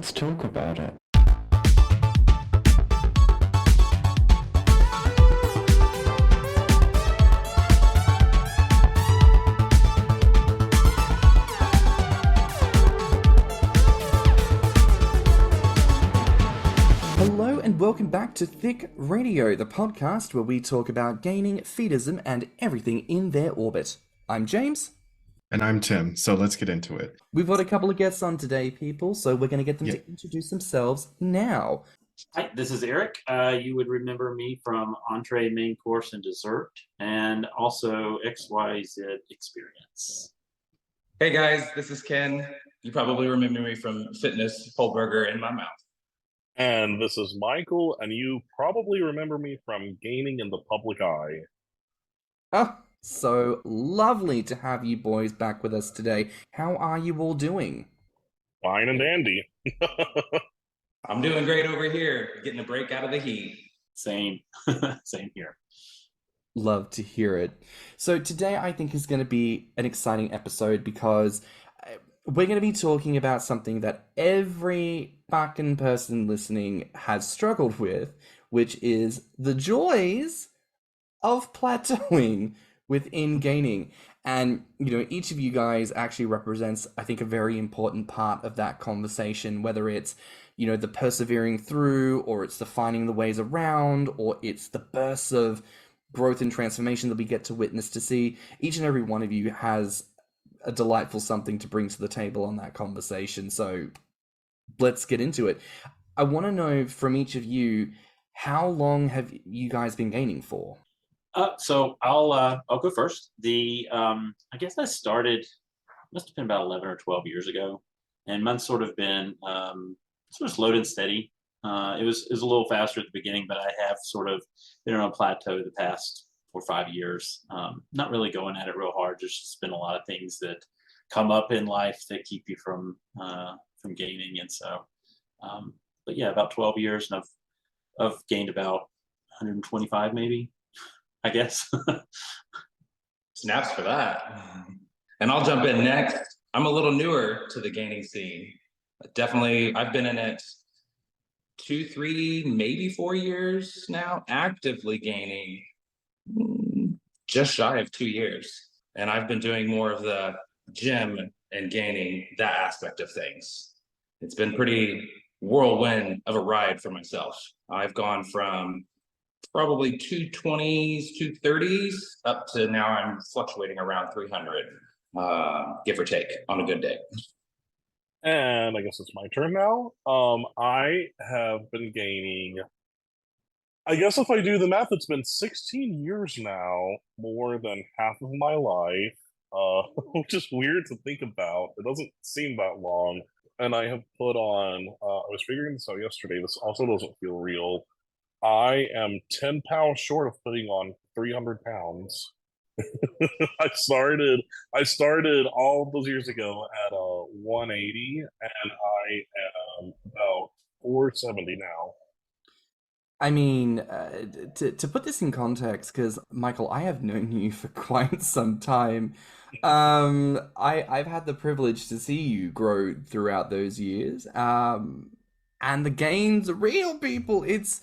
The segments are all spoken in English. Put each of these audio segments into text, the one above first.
let's talk about it. Hello and welcome back to Thicc Radio, the podcast where we talk about gaining, feedism, and everything in their orbit. I'm James. And I'm Tim, so let's get into it. We've got a couple of guests on today, people, so we're going to get them to introduce themselves now. Hi, this is Eric. You would remember me from Entree, Main Course, and Dessert, and also XYZ Experience. Hey guys, this is Ken. You probably remember me from Fitness, Whole Burger in My Mouth. And this is Michael, and you probably remember me from Gaming in the Public Eye. Oh, so lovely to have you boys back with us today. How are you all doing? Fine and dandy. I'm doing great over here, getting a break out of the heat. Same. Same here. Love to hear it. So today I think is going to be an exciting episode because we're going to be talking about something that every fucking person listening has struggled with, which is the joys of plateauing within gaining. And, you know, each of you guys actually represents, I think, a very important part of that conversation, whether it's, you know, the persevering through, or it's the finding the ways around, or it's the bursts of growth and transformation that we get to witness to see. Each and every one of you has a delightful something to bring to the table on that conversation. So let's get into it. I want to know from each of you, how long have you guys been gaining for? So I'll go first. I guess I started, must have been about 11 or 12 years ago, and mine's sort of been sort of slowed and steady. It was a little faster at the beginning, but I have sort of been on a plateau the past 4 or 5 years. Not really going at it real hard. There's just been a lot of things that come up in life that keep you from gaining, and so. But yeah, about 12 years, and I've gained about 125 maybe, I guess. Snaps for that. And I'll jump in next. I'm a little newer to the gaining scene. Definitely, I've been in it 2, 3, maybe 4 years now, actively gaining just shy of 2 years. And I've been doing more of the gym and gaining that aspect of things. It's been pretty whirlwind of a ride for myself. I've gone from probably 220s, 230s, up to now I'm fluctuating around 300, give or take, on a good day. And I guess it's my turn now. I have been gaining, I guess if I do the math, it's been 16 years now, more than half of my life, which is weird to think about. It doesn't seem that long. And I have put on, I was figuring this out yesterday, this also doesn't feel real. I am 10 pounds short of putting on 300 pounds. I started all those years ago at 180, and I am about 470 now. I mean, to put this in context, because Michael, I have known you for quite some time. I've had the privilege to see you grow throughout those years. And the gains are real, people. It's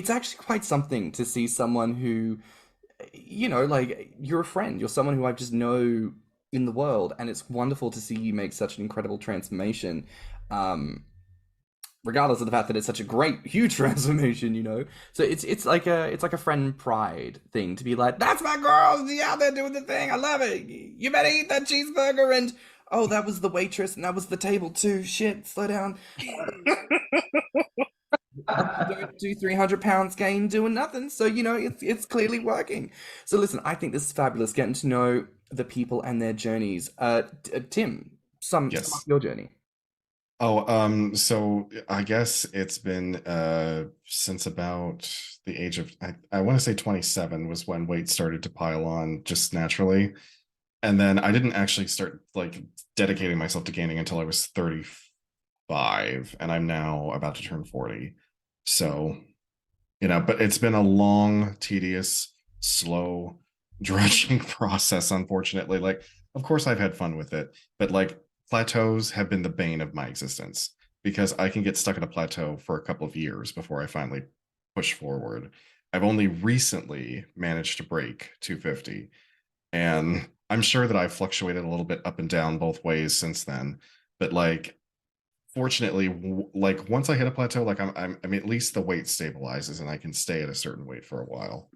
actually quite something to see someone who, you know, like, you're a friend. You're someone who I just know in the world, and it's wonderful to see you make such an incredible transformation. Regardless of the fact that it's such a great, huge transformation, you know. So it's like a friend pride thing to be like, that's my girl, she's out there doing the thing. I love it. You better eat that cheeseburger. And oh, that was the waitress, and that was the table too. Shit, slow down. Don't do 300 pounds gain doing nothing. So, you know, it's clearly working. So listen, I think this is fabulous, getting to know the people and their journeys. Tim, some of your journey. Oh, so I guess it's been since about the age of, I want to say 27 was when weight started to pile on just naturally. And then I didn't actually start like dedicating myself to gaining until I was 35, and I'm now about to turn 40. So, you know, but it's been a long, tedious, slow, drudging process, unfortunately. Like, of course I've had fun with it, but like plateaus have been the bane of my existence because I can get stuck at a plateau for a couple of years before I finally push forward. I've only recently managed to break 250, and I'm sure that I've fluctuated a little bit up and down both ways since then. But like, fortunately, like once I hit a plateau, like I mean, at least the weight stabilizes and I can stay at a certain weight for a while.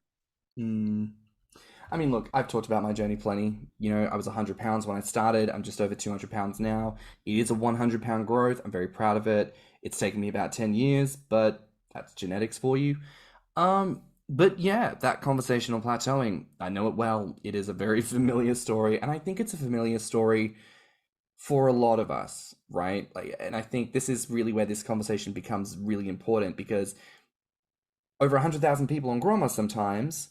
I mean, look, I've talked about my journey plenty. You know, I was 100 pounds when I started. I'm just over 200 pounds now. It is a 100-pound growth. I'm very proud of it. It's taken me about 10 years, but that's genetics for you. But yeah, that conversation on plateauing, I know it well. It is a very familiar story, and I think it's a familiar story for a lot of us, right? Like, and I think this is really where this conversation becomes really important, because over 100,000 people on Grommr sometimes,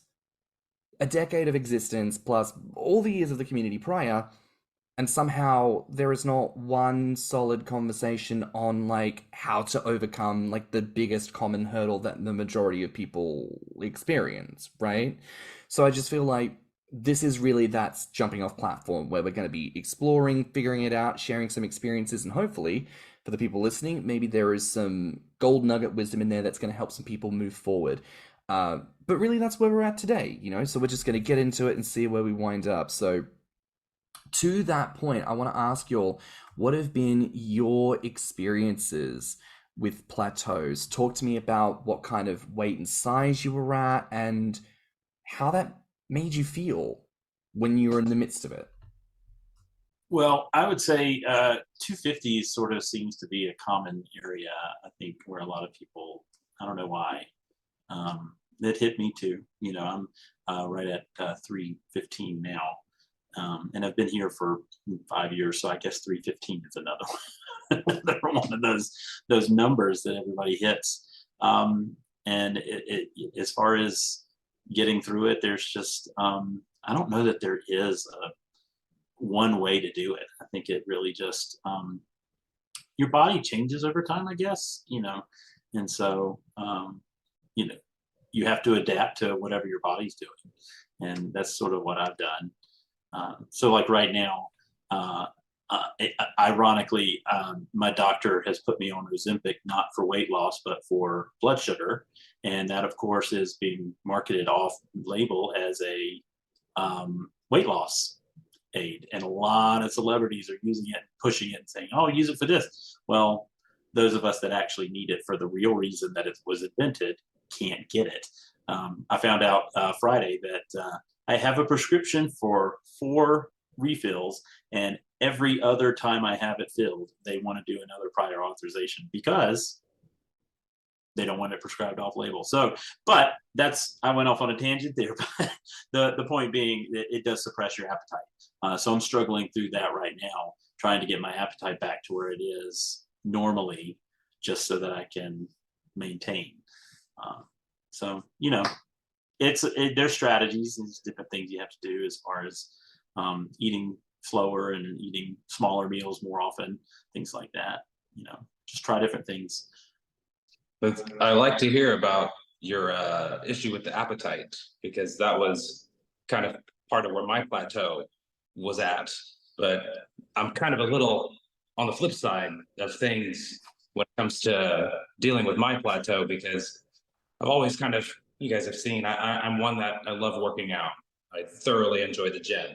a decade of existence plus all the years of the community prior, and somehow there is not one solid conversation on like how to overcome like the biggest common hurdle that the majority of people experience, right? So I just feel like this is really that jumping off platform where we're going to be exploring, figuring it out, sharing some experiences, and hopefully for the people listening, maybe there is some gold nugget wisdom in there that's going to help some people move forward. But really, that's where we're at today, you know? So we're just going to get into it and see where we wind up. So to that point, I want to ask you all, what have been your experiences with plateaus? Talk to me about what kind of weight and size you were at and how that made you feel when you were in the midst of it. Well, I would say 250 sort of seems to be a common area, I think, where a lot of people, I don't know why. It hit me too. You know, I'm right at 315 now. And I've been here for 5 years, so I guess 315 is another one of those numbers that everybody hits. And as far as getting through it, there's just I don't know that there is one way to do it. I think it really just your body changes over time, I guess, you know, and so you know, you have to adapt to whatever your body's doing, and that's sort of what I've done. So like right now, ironically, my doctor has put me on Ozempic, not for weight loss, but for blood sugar. And that, of course, is being marketed off label as a weight loss aid. And a lot of celebrities are using it, pushing it, and saying, oh, use it for this. Well, those of us that actually need it for the real reason that it was invented can't get it. I found out Friday that I have a prescription for 4 refills, and every other time I have it filled, they want to do another prior authorization because they don't want it prescribed off label. So, but I went off on a tangent there. But the point being that it does suppress your appetite. So I'm struggling through that right now, trying to get my appetite back to where it is normally, just so that I can maintain. So, you know, there's strategies and different things you have to do as far as eating slower and eating smaller meals more often, things like that. You know, just try different things. But I like to hear about your issue with the appetite, because that was kind of part of where my plateau was at. But I'm kind of a little on the flip side of things when it comes to dealing with my plateau, because I've always kind of, you guys have seen, I'm one that I love working out. I thoroughly enjoy the gym.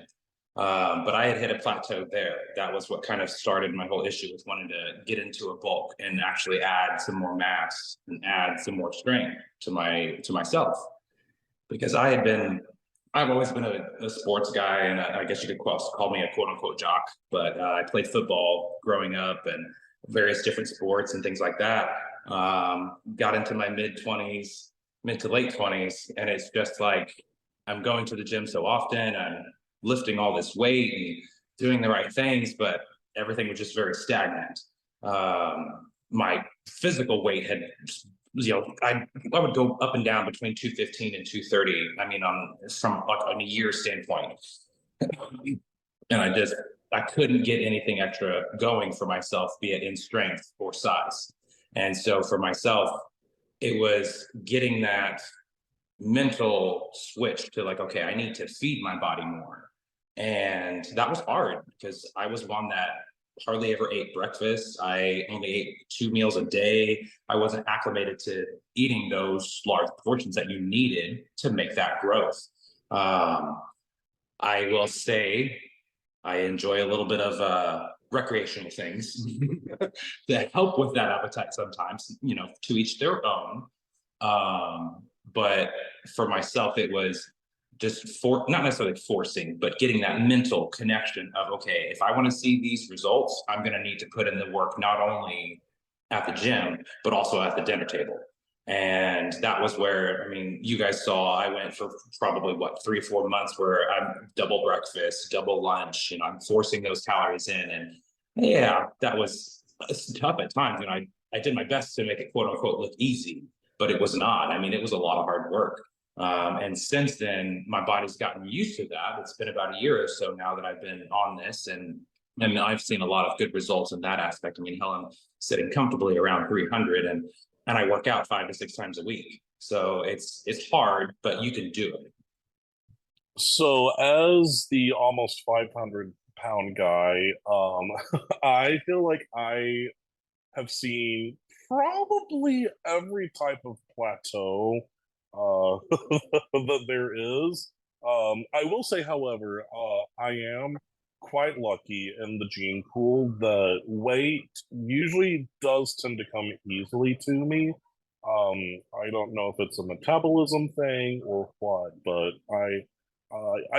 But I had hit a plateau there. That was what kind of started my whole issue with wanting to get into a bulk and actually add some more mass and add some more strength to myself. Because I've always been a sports guy, and I guess you could call me a quote unquote jock, but I played football growing up and various different sports and things like that. Got into my mid to late 20s, and it's just like I'm going to the gym so often, I'm lifting all this weight and doing the right things, but everything was just very stagnant. My physical weight had, I would go up and down between 215 and 230. I mean, on a year standpoint, and I couldn't get anything extra going for myself, be it in strength or size. And so for myself, it was getting that mental switch to like, okay, I need to feed my body more. And that was hard because I was one that hardly ever ate breakfast. I only ate 2 meals a day. I wasn't acclimated to eating those large portions that you needed to make that growth. I will say I enjoy a little bit of recreational things that help with that appetite sometimes, to each their own. But for myself, it was just not necessarily forcing, but getting that mental connection of, okay, if I want to see these results, I'm going to need to put in the work, not only at the gym, but also at the dinner table. And that was where, you guys saw I went for probably 3 or 4 months where I'm double breakfast, double lunch, and I'm forcing those calories in. And yeah, that was tough at times. I did my best to make it quote unquote look easy, but it was not. It was a lot of hard work. And since then, my body's gotten used to that. It's been about a year or so now that I've been on this, and I've seen a lot of good results in that aspect. Hell, I'm sitting comfortably around 300, and I work out 5 to 6 times a week. So it's hard, but you can do it. So as the almost 500-pound guy, I feel like I have seen probably every type of plateau that there is. I will say, however, I am quite lucky in the gene pool that weight usually does tend to come easily to me. I don't know if it's a metabolism thing or what, but I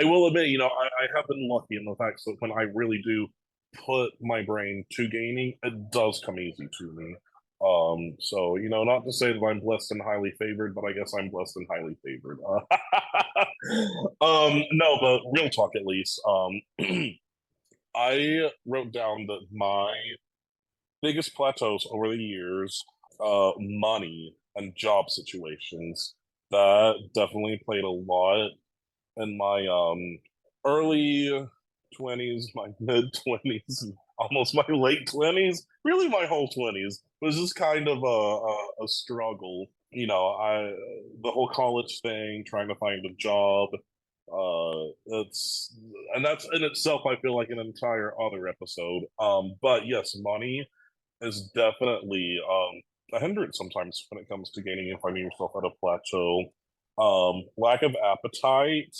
will admit, I have been lucky in the fact that when I really do put my brain to gaining, it does come easy to me. So, not to say that I'm blessed and highly favored, but I guess I'm blessed and highly favored. No, but real talk at least. I wrote down that my biggest plateaus over the years, money and job situations, that definitely played a lot in my early 20s, my mid 20s, almost my late 20s, really my whole 20s was just kind of a struggle. The whole college thing, trying to find a job. That's in itself, I feel like, an entire other episode. But yes, money is definitely a hindrance sometimes when it comes to gaining and finding yourself at a plateau. Lack of appetite.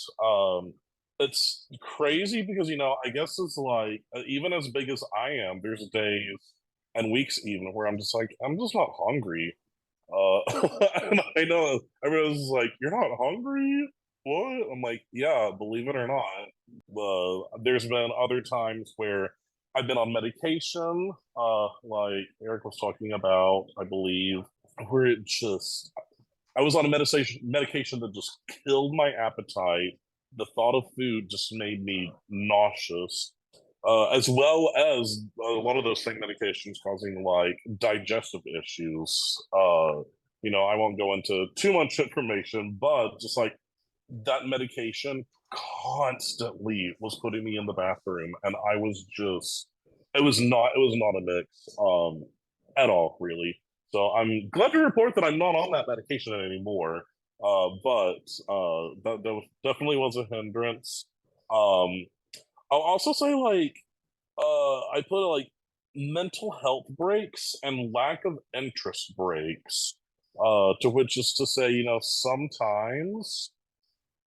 It's crazy because, I guess it's like, even as big as I am, there's days and weeks even where I'm just like, I'm just not hungry. And I know everyone's like, you're not hungry? What? I'm like, yeah, believe it or not. There's been other times where I've been on medication, like Eric was talking about, I believe, where I was on a medication that just killed my appetite. The thought of food just made me nauseous, as well as a lot of those same medications causing like digestive issues. I won't go into too much information, but just like that medication constantly was putting me in the bathroom, and it was not a mix at all, really. So I'm glad to report that I'm not on that medication anymore. But that definitely was a hindrance. I'll also say, like, I put like mental health breaks and lack of interest breaks. To which is to say, sometimes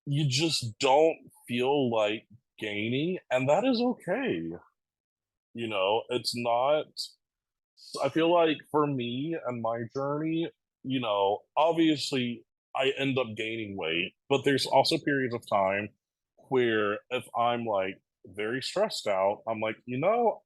you just don't feel like gaining, and that is okay. It's not. I feel like for me and my journey, obviously I end up gaining weight, but there's also periods of time where if I'm like very stressed out, I'm like,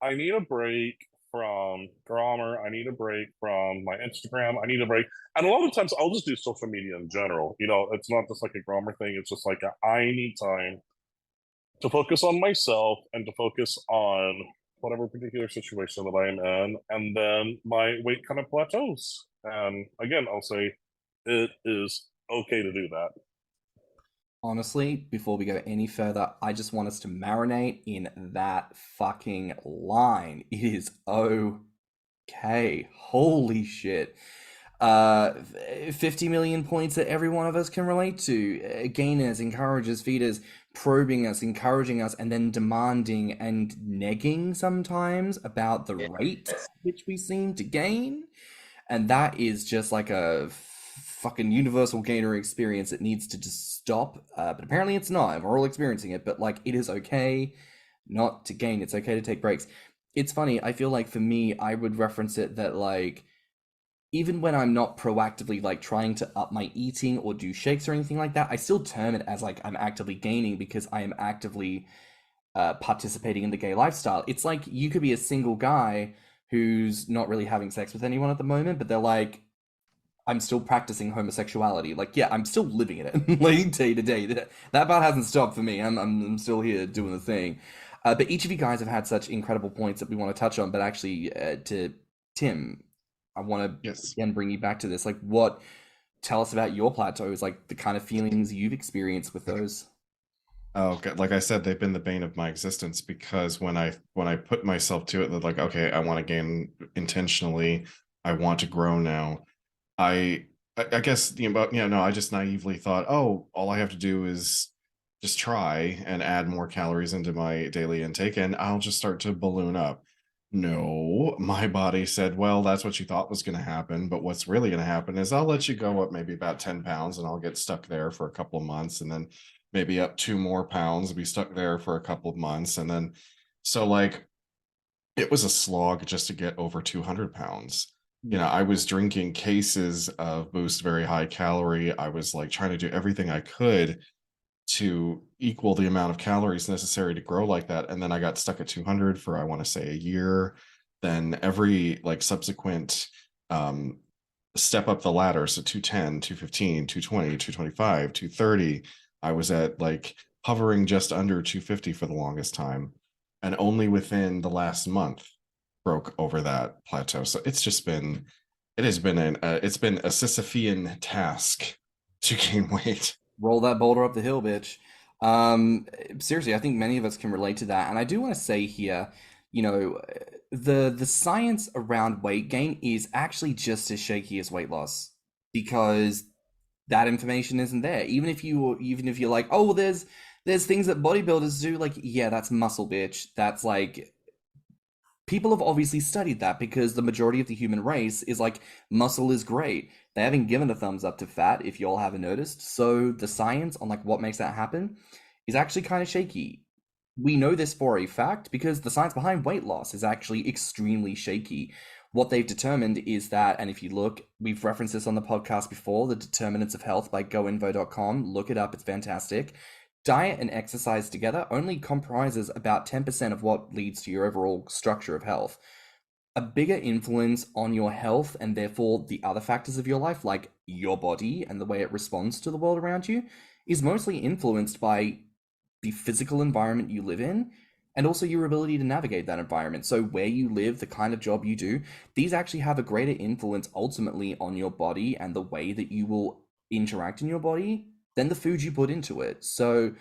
I need a break from Grommr. I need a break from my Instagram. I need a break. And a lot of times I'll just do social media in general. It's not just like a Grommr thing. It's just like I need time to focus on myself and to focus on whatever particular situation that I am in. And then my weight kind of plateaus. And again, I'll say it is okay to do that. Honestly, before we go any further, I just want us to marinate in that fucking line. It is okay. Holy shit. 50 million points that every one of us can relate to. Gainers, encouragers, feeders. probing us, encouraging us, and then demanding and negging sometimes about the rate at which we seem to gain. And that is just like a fucking universal gainer experience that needs to just stop. But apparently it's not, and we're all experiencing it. But like, it is okay not to gain. It's okay to take breaks. It's funny, I feel like for me, I would reference it that like, even when I'm not proactively like trying to up my eating or do shakes or anything like that, I still term it as like I'm actively gaining because I am actively participating in the gay lifestyle. It's like you could be a single guy who's not really having sex with anyone at the moment, but they're like, I'm still practicing homosexuality. Like, yeah, I'm still living in it, like day to day. That part hasn't stopped for me. I'm still here doing the thing. But each of you guys have had such incredible points that we want to touch on. But actually, to Tim, I want to again bring you back to this. Like, tell us about your plateaus, like the kind of feelings you've experienced with those. Oh, like I said, they've been the bane of my existence because when I put myself to it, that like, okay, I want to gain intentionally. I want to grow now. I guess no, I just naively thought, oh, all I have to do is just try and add more calories into my daily intake, and I'll just start to balloon up. No, my body said, well, that's what you thought was going to happen, but what's really going to happen is I'll let you go up maybe about 10 pounds, and I'll get stuck there for a couple of months, and then maybe up 2 more pounds, be stuck there for a couple of months, and then so like it was a slog just to get over 200 pounds. I was drinking cases of Boost very high calorie. I was like trying to do everything I could to equal the amount of calories necessary to grow like that. And then I got stuck at 200 for, I want to say, a year. Then every like subsequent step up the ladder, so 210, 215, 220, 225, 230, I was at like hovering just under 250 for the longest time. And only within the last month broke over that plateau. So it's been a Sisyphean task to gain weight. Roll that boulder up the hill, bitch. Seriously, I think many of us can relate to that. And I do want to say here, the science around weight gain is actually just as shaky as weight loss because that information isn't there. Even if you're like, oh, well, there's things that bodybuilders do, like, yeah, that's muscle, bitch. That's like, people have obviously studied that because the majority of the human race is like, muscle is great. They haven't given a thumbs up to fat, if y'all haven't noticed. So the science on like what makes that happen is actually kind of shaky. We know this for a fact because the science behind weight loss is actually extremely shaky. What they've determined is that, and if you look, we've referenced this on the podcast before, The Determinants of Health by goinfo.com. Look it up, it's fantastic. Diet and exercise together only comprises about 10% of what leads to your overall structure of health. A bigger influence on your health and therefore the other factors of your life, like your body and the way it responds to the world around you, is mostly influenced by the physical environment you live in and also your ability to navigate that environment. So where you live, the kind of job you do, these actually have a greater influence ultimately on your body and the way that you will interact in your body than the food you put into it. So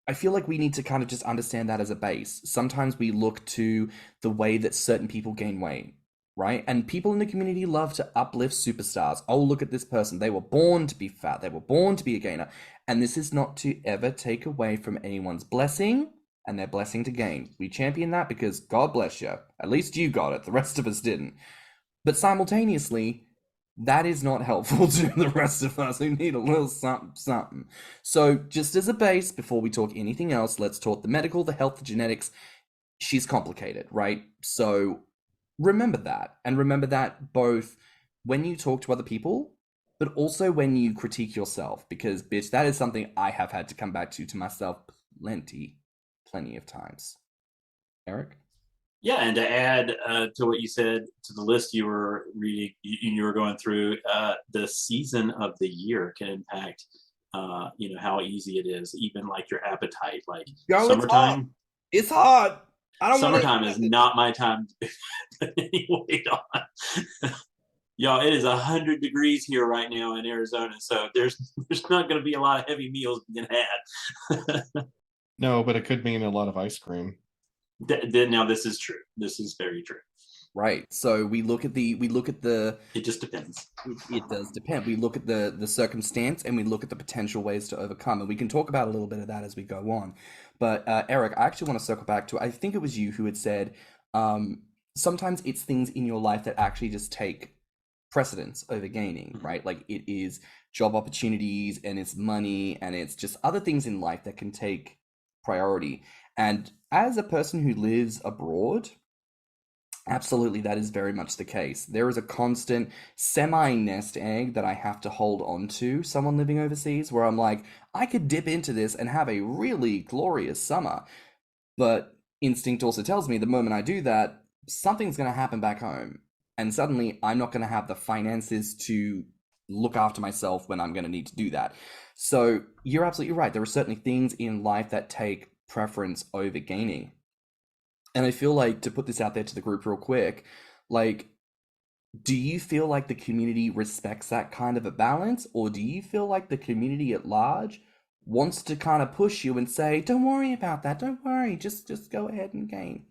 I feel like we need to kind of just understand that as a base. Sometimes we look to the way that certain people gain weight, right? And people in the community love to uplift superstars. Oh, look at this person. They were born to be fat. They were born to be a gainer. And this is not to ever take away from anyone's blessing and their blessing to gain. We champion that because God bless you. At least you got it. The rest of us didn't. But simultaneously, that is not helpful to the rest of us who need a little something. So just as a base, before we talk anything else, let's talk the medical, the health, the genetics. She's complicated, right? So remember that. And remember that both when you talk to other people, but also when you critique yourself. Because, bitch, that is something I have had to come back to myself plenty of times. Eric? Yeah, and to add to what you said, to the list you were reading, you were going through, the season of the year can impact, how easy it is, even like your appetite. Like summertime, it's hot. I don't. Summertime is not my time to put any weight on. Y'all, it is 100 degrees here right now in Arizona, so there's not going to be a lot of heavy meals being had. No, but it could mean a lot of ice cream. Now, this is true. This is very true. Right. So we look at the It just depends. it does depend. We look at the circumstance and we look at the potential ways to overcome, and we can talk about a little bit of that as we go on. But Eric, I actually want to circle back to, I think it was you who had said, sometimes it's things in your life that actually just take precedence over gaining, right? Like it is job opportunities and it's money and it's just other things in life that can take priority. And as a person who lives abroad, absolutely, that is very much the case. There is a constant semi-nest egg that I have to hold on to, someone living overseas, where I'm like, I could dip into this and have a really glorious summer. But instinct also tells me the moment I do that, something's going to happen back home. And suddenly I'm not going to have the finances to look after myself when I'm going to need to do that. So you're absolutely right. There are certainly things in life that take preference over gaining. And I feel like, to put this out there to the group real quick, like, do you feel like the community respects that kind of a balance, or do you feel like the community at large wants to kind of push you and say, "Don't worry about that. Don't worry. Just go ahead and gain"?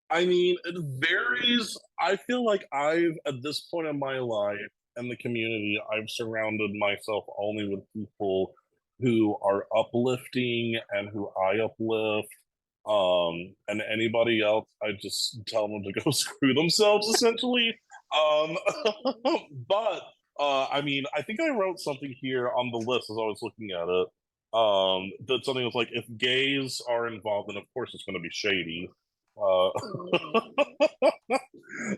I mean, it varies. I feel like at this point in my life and the community, I've surrounded myself only with people who are uplifting and who I uplift. And anybody else, I just tell them to go screw themselves, essentially. Um, but I mean, I think I wrote something here on the list as I was looking at it. That something was like, if gays are involved, then of course it's going to be shady. Uh,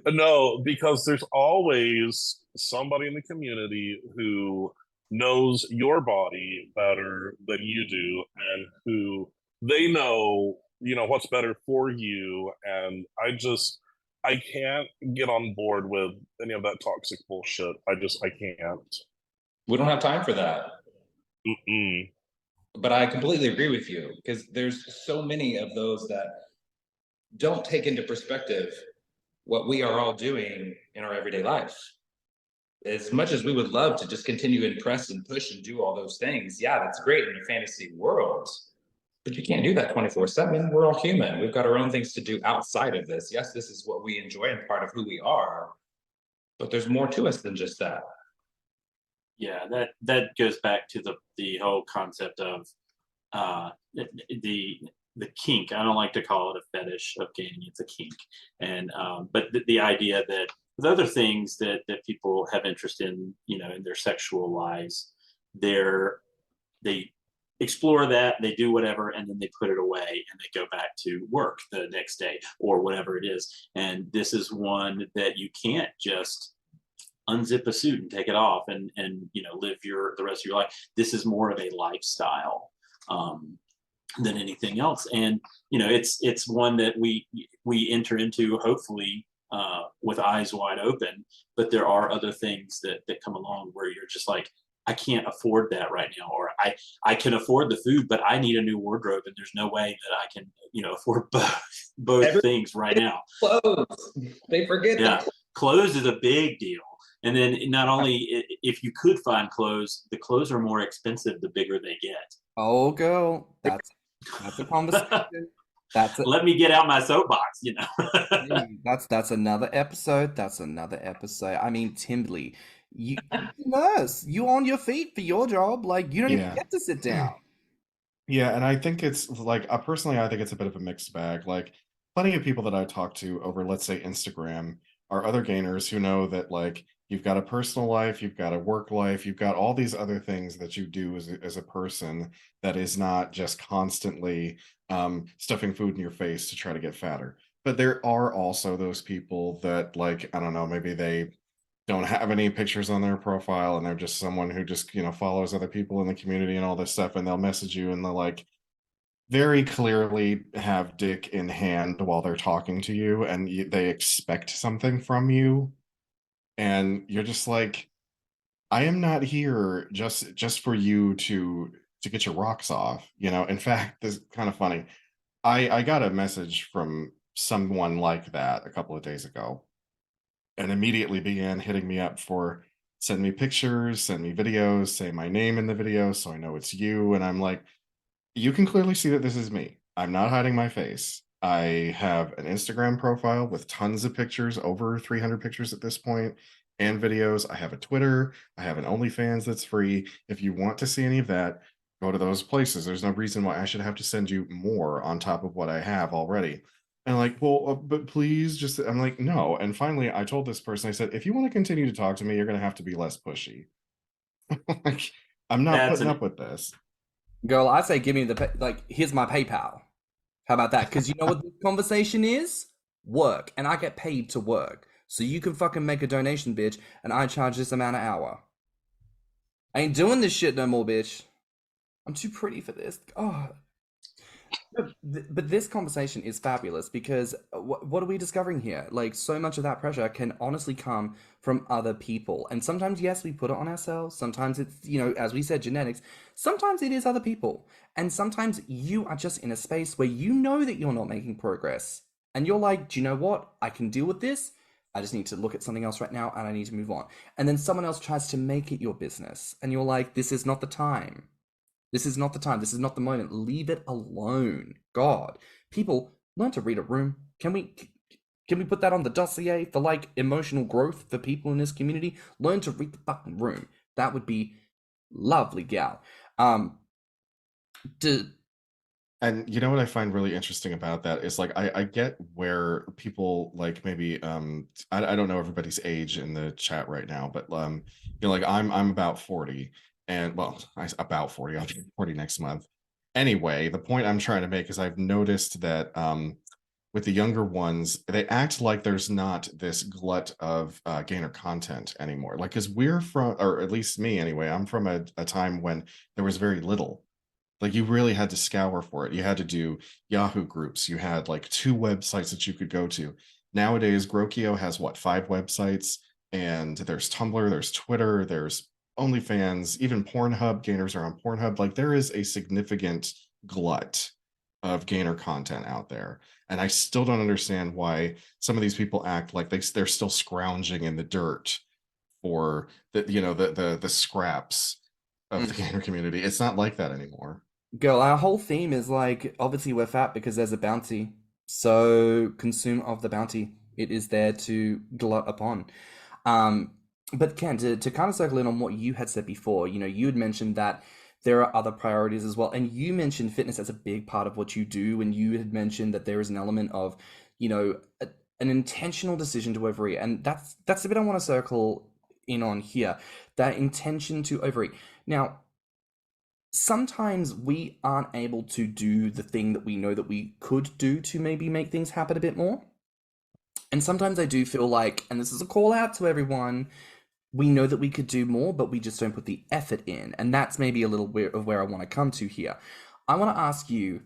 no, because there's always somebody in the community who knows your body better than you do, and who they know, what's better for you. And I can't get on board with any of that toxic bullshit. I can't. We don't have time for that. Mm-mm. But I completely agree with you, because there's so many of those that don't take into perspective what we are all doing in our everyday life. As much as we would love to just continue to press and push and do all those things, yeah, that's great in a fantasy world. But you can't do that 24/7. We're all human. We've got our own things to do outside of this. Yes, this is what we enjoy and part of who we are, but there's more to us than just that. Yeah, that goes back to the whole concept of the kink. I don't like to call it a fetish of gaining; it's a kink. And but the idea that with other things that people have interest in, in their sexual lives, they explore that, they do whatever, and then they put it away and they go back to work the next day or whatever it is. And this is one that you can't just unzip a suit and take it off and live the rest of your life. This is more of a lifestyle than anything else. And it's one that we enter into, hopefully, with eyes wide open. But there are other things that come along where you're just like, I can't afford that right now, or I can afford the food, but I need a new wardrobe, and there's no way that I can afford both things right now. Clothes, they forget. Yeah, clothes is a big deal. And then not only if you could find clothes, the clothes are more expensive the bigger they get. Oh, girl, that's a conversation. Let me get out my soapbox. That's another episode. That's another episode. I mean, Timberly, you nurse, you on your feet for your job. Like, you don't even get to sit down. Yeah, and I think it's like, personally, I think it's a bit of a mixed bag. Like, plenty of people that I talk to over, let's say, Instagram, are other gainers who know that, like, you've got a personal life, you've got a work life, you've got all these other things that you do as a person that is not just constantly stuffing food in your face to try to get fatter. But there are also those people that, like, I don't know, maybe they don't have any pictures on their profile and they're just someone who just, follows other people in the community and all this stuff, and they'll message you and they'll, like, very clearly have dick in hand while they're talking to you, and they expect something from you, and you're just like, I am not here just for you to get your rocks off. In fact, this is kind of funny. I got a message from someone like that a couple of days ago, and immediately began hitting me up for, send me pictures, send me videos, say my name in the video so I know it's you. And I'm like, you can clearly see that this is me. I'm not hiding my face. I have an Instagram profile with tons of pictures, over 300 pictures at this point, and videos. I have a Twitter. I have an OnlyFans that's free. If you want to see any of that, go to those places. There's no reason why I should have to send you more on top of what I have already. And like, well, but please just, I'm like, no. And finally, I told this person, I said, if you want to continue to talk to me, you're going to have to be less pushy. Like, I'm not That's putting an up with this. Girl, I say give me here's my PayPal. How about that? Because you know what this conversation is? Work. And I get paid to work. So you can fucking make a donation, bitch, and I charge this amount an hour. I ain't doing this shit no more, bitch. I'm too pretty for this. Oh. But this conversation is fabulous because what are we discovering here? Like, so much of that pressure can honestly come from other people. And sometimes, yes, we put it on ourselves. Sometimes it's, you know, as we said, genetics. Sometimes it is other people. And sometimes you are just in a space where you know that you're not making progress. And you're like, do you know what? I can deal with this. I just need to look at something else right now and I need to move on. And then someone else tries to make it your business. And you're like, this is not the time. This is not the time. This is not the moment. Leave it alone. God, people, learn to read a room. Can we put that on the dossier for like emotional growth for people in this community? Learn to read the fucking room. That would be lovely, gal. And you know what I find really interesting about that is like I get where people like maybe I don't know everybody's age in the chat right now, but you know, like I'm about 40. And well, about 40, I'll be 40 next month. Anyway, the point I'm trying to make is I've noticed that with the younger ones, they act like there's not this glut of gainer content anymore. Like, because we're from, or at least me anyway, I'm from a time when there was very little. Like, you really had to scour for it. You had to do Yahoo groups. You had like 2 websites that you could go to. Nowadays, Grokio has what, 5 websites? And there's Tumblr, there's Twitter, there's OnlyFans, even Pornhub. Gainers are on Pornhub. Like, there is a significant glut of gainer content out there, and I still don't understand why some of these people act like they're still scrounging in the dirt for the, you know, the scraps of the gainer community. It's not like that anymore. Girl, our whole theme is like, obviously we're fat because there's a bounty, so consume of the bounty. It is there to glut upon. But Ken, to kind of circle in on what you had said before, you know, you had mentioned that there are other priorities as well. And you mentioned fitness as a big part of what you do. And you had mentioned that there is an element of, you know, an intentional decision to overeat. And that's the bit I want to circle in on here, that intention to overeat. Now, sometimes we aren't able to do the thing that we know that we could do to maybe make things happen a bit more. And sometimes I do feel like, and this is a call out to everyone, we know that we could do more, but we just don't put the effort in. And that's maybe a little bit of where I want to come to here. I want to ask you,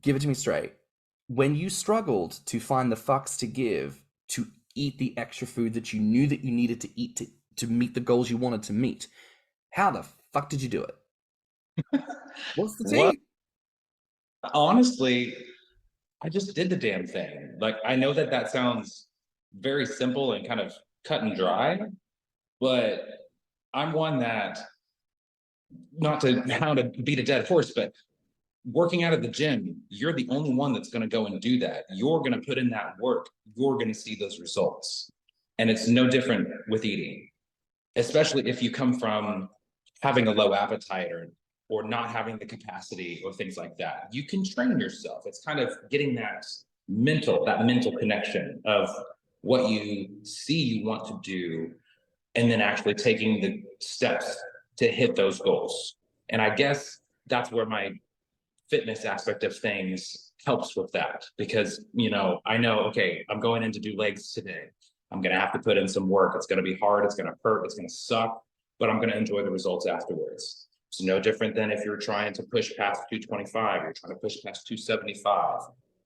give it to me straight. When you struggled to find the fucks to give to eat the extra food that you knew that you needed to eat to meet the goals you wanted to meet, how the fuck did you do it? What's the Well, tea? honestly, I just did the damn thing. Like, I know that sounds very simple and kind of cut and dry, but I'm one that, not to how to beat a dead horse, but working out at the gym, you're the only one that's going to go and do that. You're going to put in that work. You're going to see those results. And it's no different with eating, especially if you come from having a low appetite or not having the capacity or things like that. You can train yourself. It's kind of getting that mental connection of what you see you want to do, and then actually taking the steps to hit those goals. And I guess that's where my fitness aspect of things helps with that, because, you know, I know, okay, I'm going in to do legs today. I'm going to have to put in some work. It's going to be hard. It's going to hurt. It's going to suck, but I'm going to enjoy the results afterwards. It's no different than if you're trying to push past 225, you're trying to push past 275.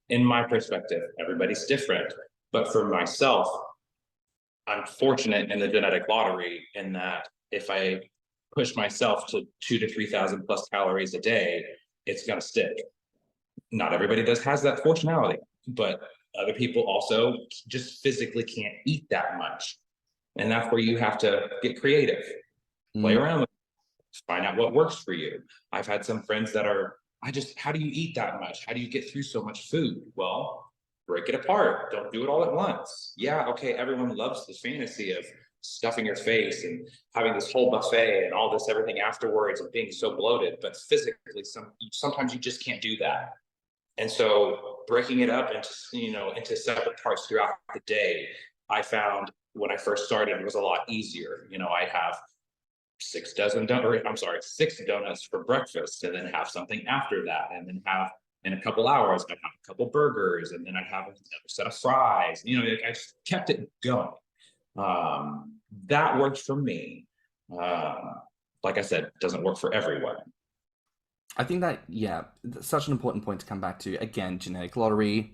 In my perspective, everybody's different. But for myself, I'm fortunate in the genetic lottery in that if I push myself to 2,000 to 3,000 plus calories a day, it's going to stick. Not everybody has that fortunality, but other people also just physically can't eat that much. And that's where you have to get creative, play around with it, find out what works for you. I've had some friends that are how do you eat that much? How do you get through so much food? Well, break it apart. Don't do it all at once. Yeah, okay, everyone loves the fantasy of stuffing your face and having this whole buffet and all this everything afterwards and being so bloated, but physically sometimes you just can't do that. And so breaking it up into separate parts throughout the day, I found when I first started, it was a lot easier. I'd have 6 donuts for breakfast, and then have something after that, and then have in a couple hours, I'd have a couple burgers, and then I'd have another set of fries. I just kept it going. That worked for me. Like I said, it doesn't work for everyone. I think that, yeah, such an important point to come back to. Again, genetic lottery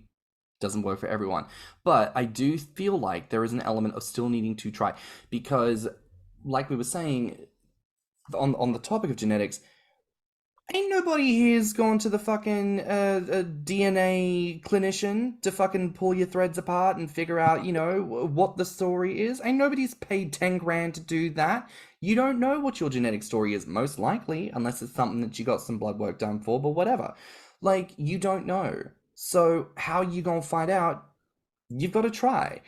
doesn't work for everyone. But I do feel like there is an element of still needing to try. Because, like we were saying, on the topic of genetics, ain't nobody here's gone to the fucking DNA clinician to fucking pull your threads apart and figure out, what the story is. Ain't nobody's paid 10 grand to do that. You don't know what your genetic story is, most likely, unless it's something that you got some blood work done for, but whatever. Like, you don't know. So how you gonna find out? You've got to try.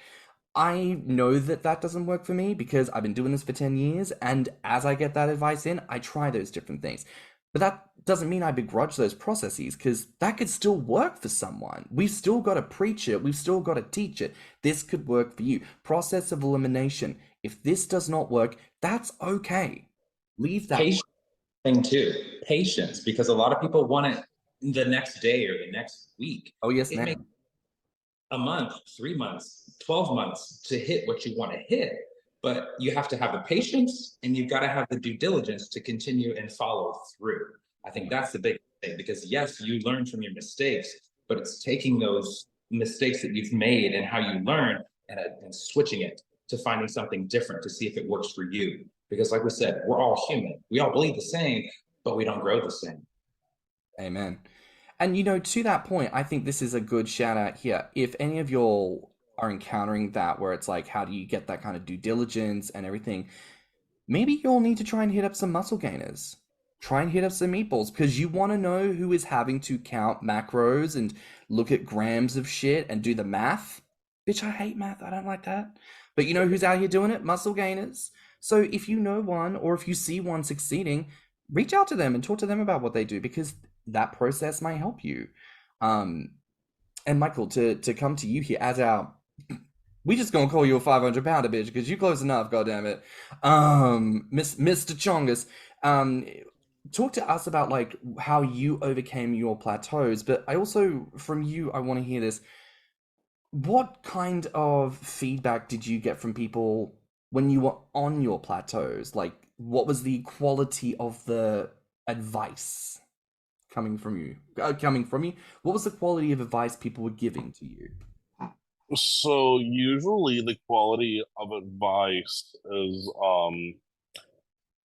I know that doesn't work for me because I've been doing this for 10 years, and as I get that advice in, I try those different things. But that doesn't mean I begrudge those processes, because that could still work for someone. We've still got to preach it. We've still got to teach it. This could work for you. Process of elimination. If this does not work, that's okay. Leave that. Patience thing too. Patience, because a lot of people want it the next day or the next week. Oh, yes, ma'am. A month, 3 months, 12 months to hit what you want to hit. But you have to have the patience, and you've got to have the due diligence to continue and follow through. I think that's the big thing, because yes, you learn from your mistakes, but it's taking those mistakes that you've made and how you learn and switching it to finding something different to see if it works for you. Because like we said, we're all human. We all bleed the same, but we don't grow the same. Amen. And, to that point, I think this is a good shout out here. If any of y'all are encountering that, where it's like, how do you get that kind of due diligence and everything? Maybe you'll need to try and hit up some muscle gainers. Try and hit up some meatballs, because you want to know who is having to count macros and look at grams of shit and do the math. Bitch, I hate math. I don't like that. But you know who's out here doing it? Muscle gainers. So if you know one, or if you see one succeeding, reach out to them and talk to them about what they do, because that process might help you. And Michael, to come to you here as our, we just gonna call you a 500-pounder bitch because you close enough, goddammit. Mr. Chongus, talk to us about like how you overcame your plateaus, but I also, from you, I want to hear this. What kind of feedback did you get from people when you were on your plateaus? Like, what was the quality of the advice coming from you? What was the quality of advice people were giving to you? So usually the quality of advice is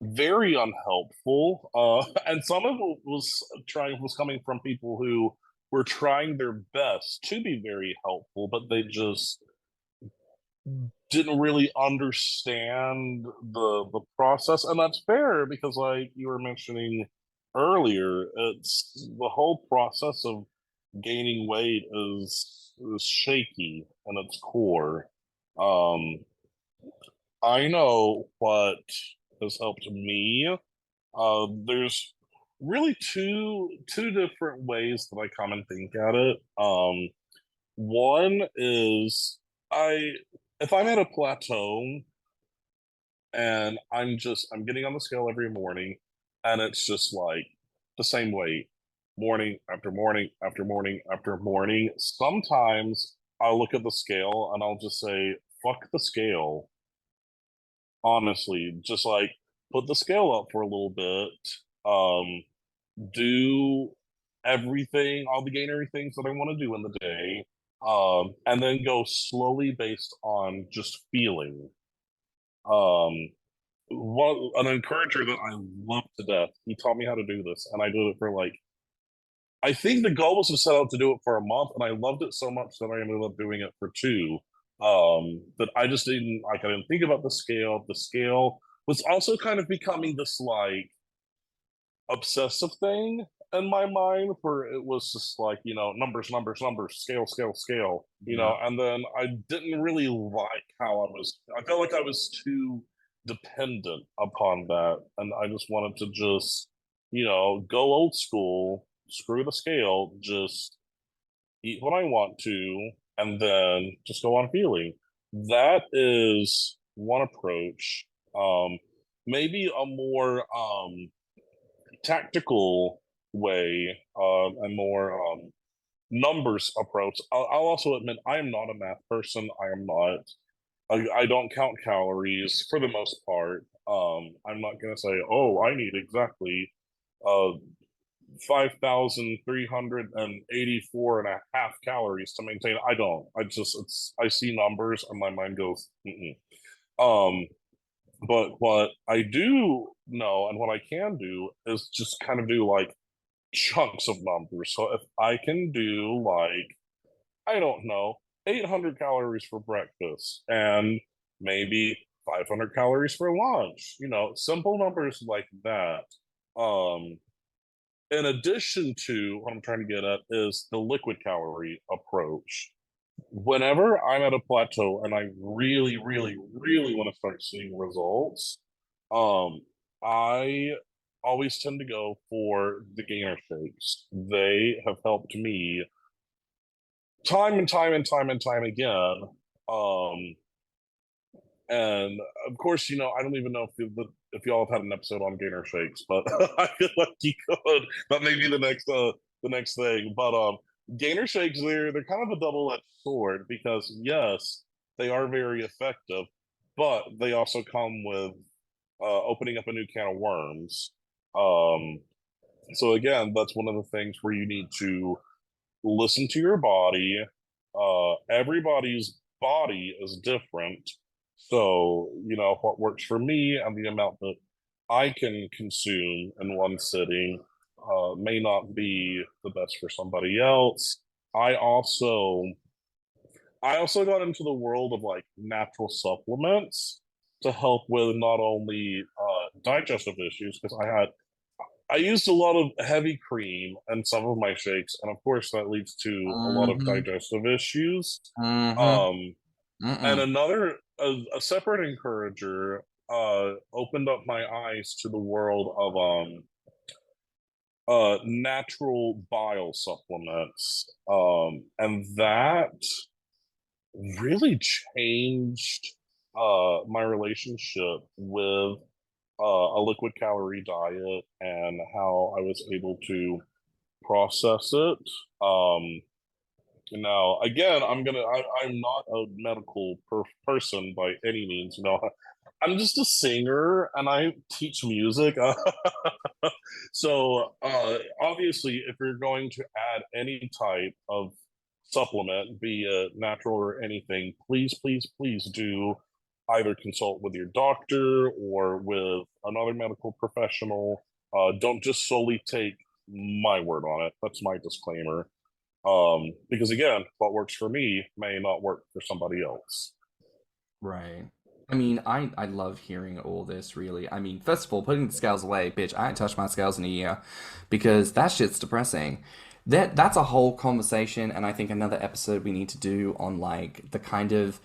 very unhelpful. And some of it was coming from people who were trying their best to be very helpful, but they just didn't really understand the process. And that's fair, because like you were mentioning earlier, it's the whole process of gaining weight is shaky in its core. I know what has helped me. There's really two different ways that I come and think at it. One is if I'm at a plateau and I'm getting on the scale every morning, and it's just like the same weight, morning after morning after morning after morning. Sometimes I'll look at the scale and I'll just say, fuck the scale. Honestly, just like put the scale up for a little bit, do everything, all the gainery things that I want to do in the day, and then go slowly based on just feeling. An encourager that I love to death, he taught me how to do this, and I did it for like, I think the goal was to set out to do it for a month, and I loved it so much that I ended up doing it for 2. But I just didn't think about the scale. The scale was also kind of becoming this like obsessive thing, in my mind where it was just like, numbers, numbers, numbers, scale, scale, scale, and then I didn't really like how I felt like I was too dependent upon that. And I just wanted to just, go old school, screw the scale, just eat what I want to, and then just go on feeling. That is one approach. Maybe a more tactical way, and more numbers approach. I'll also admit I am not a math person. I am not. I don't count calories for the most part. I'm not gonna say, oh, I need exactly 5,384.5 calories to maintain. I don't. I see numbers and my mind goes, mm-mm. But what I do know and what I can do is just kind of do like chunks of numbers. So if I can do like, I don't know, 800 calories for breakfast and maybe 500 calories for lunch, simple numbers like that. In addition to what I'm trying to get at is the liquid calorie approach. Whenever I'm at a plateau and I really, really, really want to start seeing results, I always tend to go for the gainer shakes. They have helped me time and time and time and time again. And of course, I don't even know if y'all have had an episode on gainer shakes, but I feel like you could. That may be the next thing. But gainer shakes, they're kind of a double-edged sword because yes, they are very effective, but they also come with opening up a new can of worms. So again, that's one of the things where you need to listen to your body. Everybody's body is different. So, what works for me and the amount that I can consume in one sitting may not be the best for somebody else. I also got into the world of like natural supplements to help with not only digestive issues, because I used a lot of heavy cream in some of my shakes, and of course that leads to a lot of digestive issues. And a separate encourager opened up my eyes to the world of natural bile supplements, and that really changed my relationship with a liquid calorie diet and how I was able to process it. Now, again, I'm not a medical person by any means. I'm just a singer and I teach music. So, obviously, if you're going to add any type of supplement, be it natural or anything, please, please, please do either consult with your doctor or with another medical professional. Don't just solely take my word on it. That's my disclaimer. Because again, what works for me may not work for somebody else. Right. I mean, I love hearing all this, really. I mean, first of all, putting the scales away, bitch, I ain't touched my scales in a year because that shit's depressing. That's a whole conversation, and I think another episode we need to do on, like, the kind of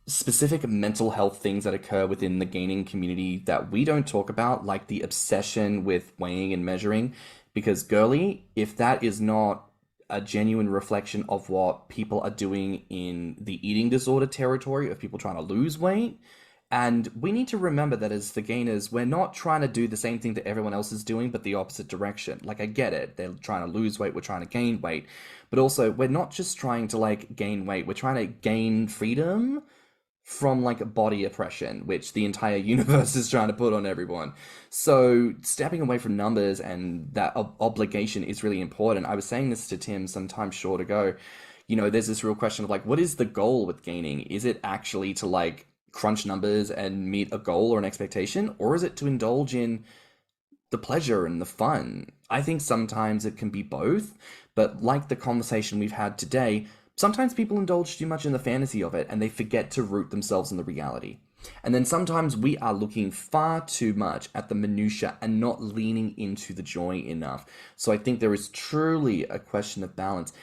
specific mental health things that occur within the gaining community that we don't talk about, like the obsession with weighing and measuring. Because, girly, if that is not a genuine reflection of what people are doing in the eating disorder territory of people trying to lose weight. And we need to remember that as the gainers, we're not trying to do the same thing that everyone else is doing, but the opposite direction. Like, I get it. They're trying to lose weight. We're trying to gain weight. But also, we're not just trying to, like, gain weight. We're trying to gain freedom from, like, body oppression, which the entire universe is trying to put on everyone. So stepping away from numbers and that obligation is really important. I was saying this to Tim some time short ago. There's this real question of, like, what is the goal with gaining? Is it actually to, like, crunch numbers and meet a goal or an expectation? Or is it to indulge in the pleasure and the fun? I think sometimes it can be both. But like the conversation we've had today, sometimes people indulge too much in the fantasy of it and they forget to root themselves in the reality. And then sometimes we are looking far too much at the minutiae and not leaning into the joy enough. So I think there is truly a question of balance.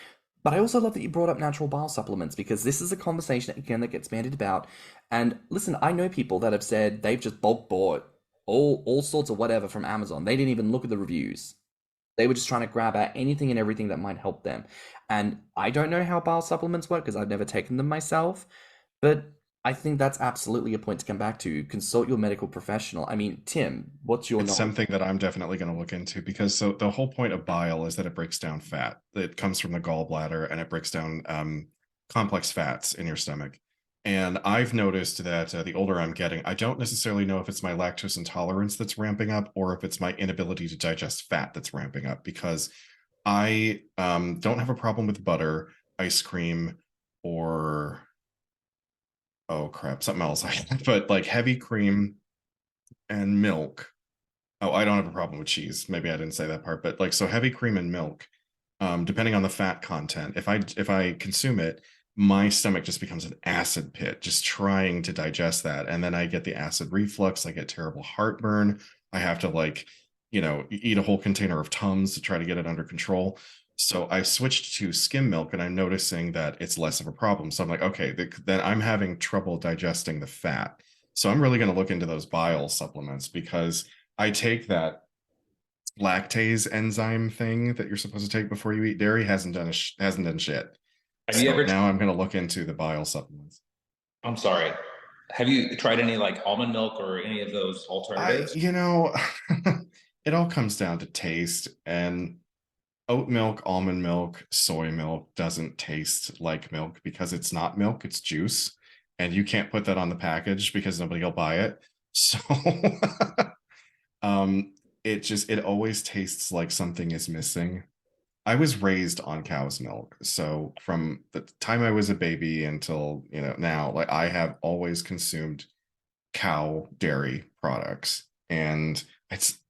But I also love that you brought up natural bile supplements, because this is a conversation, again, that gets bandied about. And listen, I know people that have said they've just bulk bought all sorts of whatever from Amazon. They didn't even look at the reviews. They were just trying to grab at anything and everything that might help them. And I don't know how bile supplements work because I've never taken them myself, but I think that's absolutely a point to come back to. Consult your medical professional. I mean, Tim, what's your It's knowledge? something that I'm definitely going to look into, because so the whole point of bile is that it breaks down fat. It comes from the gallbladder and it breaks down complex fats in your stomach. And I've noticed that the older I'm getting, I don't necessarily know if it's my lactose intolerance that's ramping up or if it's my inability to digest fat that's ramping up, because I don't have a problem with butter, ice cream, or oh crap, something else. But like heavy cream and milk. Oh, I don't have a problem with cheese. Maybe I didn't say that part, but like, so heavy cream and milk, depending on the fat content, if I consume it, my stomach just becomes an acid pit, just trying to digest that. And then I get the acid reflux, I get terrible heartburn. I have to like, eat a whole container of Tums to try to get it under control. So I switched to skim milk and I'm noticing that it's less of a problem. So I'm like, okay, then I'm having trouble digesting the fat. So I'm really going to look into those bile supplements, because I take that lactase enzyme thing that you're supposed to take before you eat dairy, hasn't done shit. Have you So ever? now I'm going to look into the bile supplements. I'm sorry. Have you tried any like almond milk or any of those alternatives? It all comes down to taste, and oat milk, almond milk, soy milk doesn't taste like milk because it's not milk, it's juice. And you can't put that on the package because nobody will buy it. So it always tastes like something is missing. I was raised on cow's milk. So from the time I was a baby until, now, like I have always consumed cow dairy products. And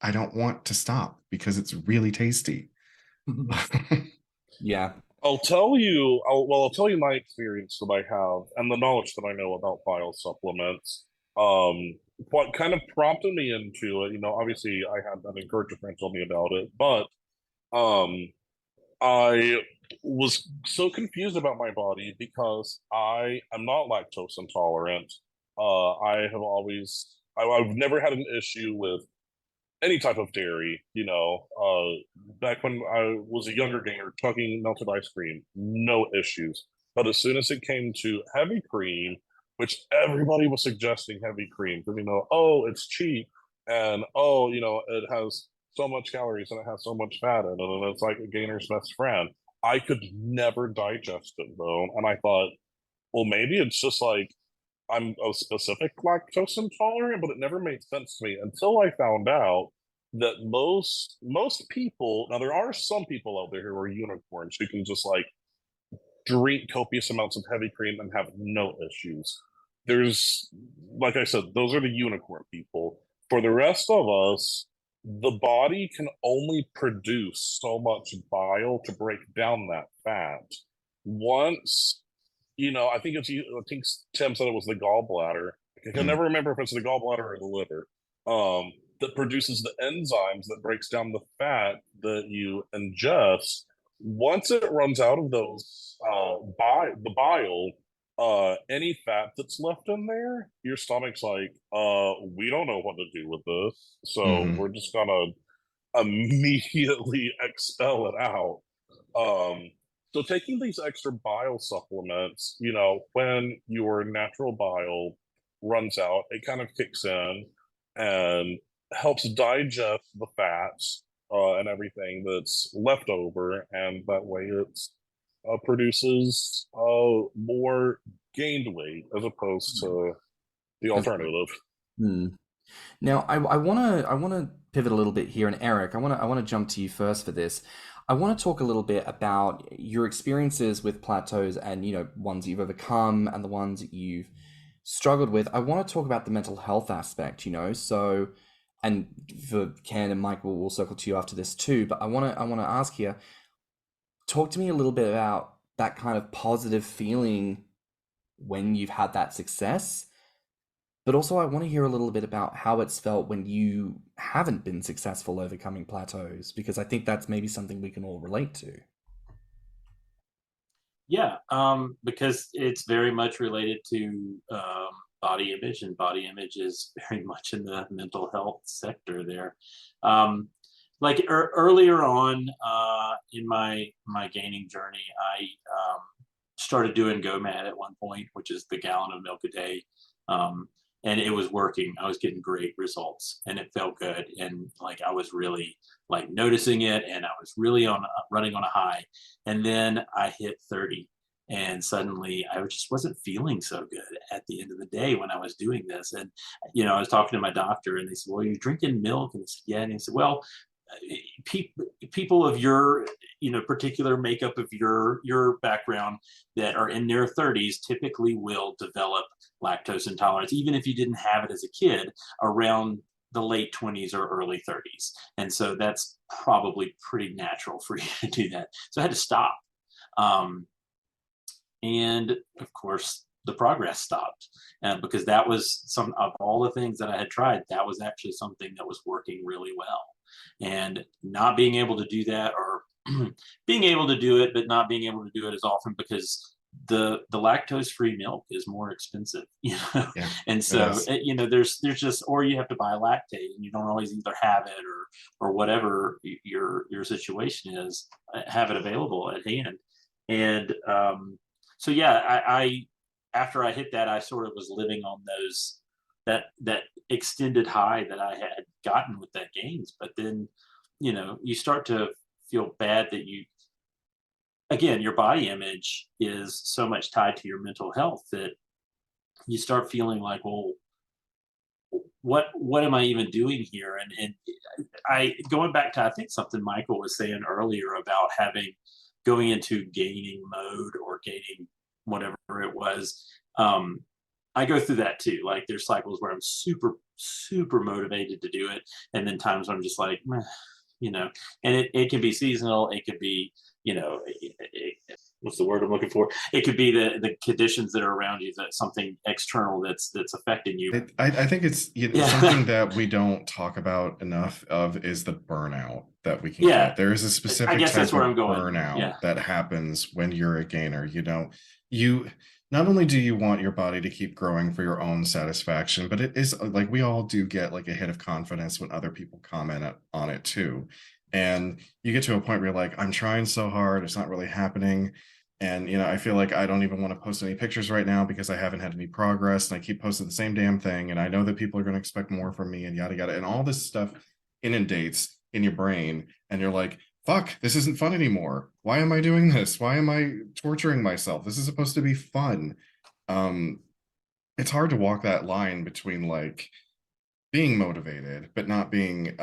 I don't want to stop because it's really tasty. Yeah. I'll tell you my experience that I have and the knowledge that I know about bile supplements. What kind of prompted me into it, obviously I had an encourager friend tell me about it, but I was so confused about my body because I am not lactose intolerant. I've never had an issue with any type of dairy, back when I was a younger gamer, chugging melted ice cream, no issues. But as soon as it came to heavy cream, which everybody was suggesting heavy cream, because, oh, it's cheap, and oh, it has so much calories and it has so much fat in it, and it's like a gainer's best friend. I could never digest it though, and I thought, well, maybe it's just like I'm a specific lactose intolerant, but it never made sense to me until I found out that most people, now there are some people out there who are unicorns who can just like drink copious amounts of heavy cream and have no issues. There's, like I said, those are the unicorn people. For the rest of us, the body can only produce so much bile to break down that fat. Once, I think Tim said it was the gallbladder. I can never remember if it's the gallbladder or the liver. That produces the enzymes that breaks down the fat that you ingest. Once it runs out of those the bile, any fat that's left in there, your stomach's like, we don't know what to do with this, so we're just gonna immediately expel it out. So taking these extra bile supplements, when your natural bile runs out, it kind of kicks in and helps digest the fats and everything that's left over, and that way it produces more gained weight as opposed to the alternative. Now, I wanna pivot a little bit here, and Eric, I wanna jump to you first for this. I want to talk a little bit about your experiences with plateaus and ones you've overcome and the ones that you've struggled with. I want to talk about the mental health aspect, so, and for Ken and Mike, we'll circle to you after this too. But I want to ask here, talk to me a little bit about that kind of positive feeling when you've had that success, But also, I want to hear a little bit about how it's felt when you haven't been successful overcoming plateaus, because I think that's maybe something we can all relate to. Yeah, because it's very much related to body image, and body image is very much in the mental health sector there. Um, like earlier on in my gaining journey, I started doing GoMad at one point, which is the gallon of milk a day. Um, and it was working. I was getting great results, and it felt good. And like I was really like noticing it, and I was really running on a high. And then I hit 30, and suddenly I just wasn't feeling so good at the end of the day when I was doing this. And I was talking to my doctor, and they said, "Well, you're drinking milk," and I said, "Yeah." And he said, "Well, people of your particular makeup of your background that are in their 30s typically will develop lactose intolerance, even if you didn't have it as a kid, around the late 20s or early 30s. And so that's probably pretty natural for you to do that." So I had to stop. And of course, the progress stopped because that was some of all the things that I had tried. That was actually something that was working really well. And not being able to do that, or being able to do it, but not being able to do it as often because the lactose free milk is more expensive, Yeah, and so there's just, or you have to buy lactate, and you don't always either have it, or whatever your situation is, have it available at hand. And so yeah, I after I hit that, I sort of was living on those that extended high that I had gotten with that gains. But then, you start to feel bad that again, your body image is so much tied to your mental health that you start feeling like, well, what am I even doing here? And I going back to, I think, something Michael was saying earlier about going into gaining mode or gaining whatever it was. I go through that too. Like there's cycles where I'm super, super motivated to do it. And then times when I'm just like, meh, and it can be seasonal. It could be, what's the word I'm looking for? It could be the conditions that are around you, that something external that's affecting you. I think it's something that we don't talk about enough of is the burnout that we can get. There is a specific type of burnout that happens when you're a gainer. You not only do you want your body to keep growing for your own satisfaction, but it is like we all do get like a hit of confidence when other people comment on it too. And you get to a point where you're like, I'm trying so hard, it's not really happening. And, I feel like I don't even want to post any pictures right now because I haven't had any progress, and I keep posting the same damn thing. And I know that people are going to expect more from me, and yada, yada. And all this stuff inundates in your brain. And you're like, fuck, this isn't fun anymore. Why am I doing this? Why am I torturing myself? This is supposed to be fun. It's hard to walk that line between like being motivated, but not being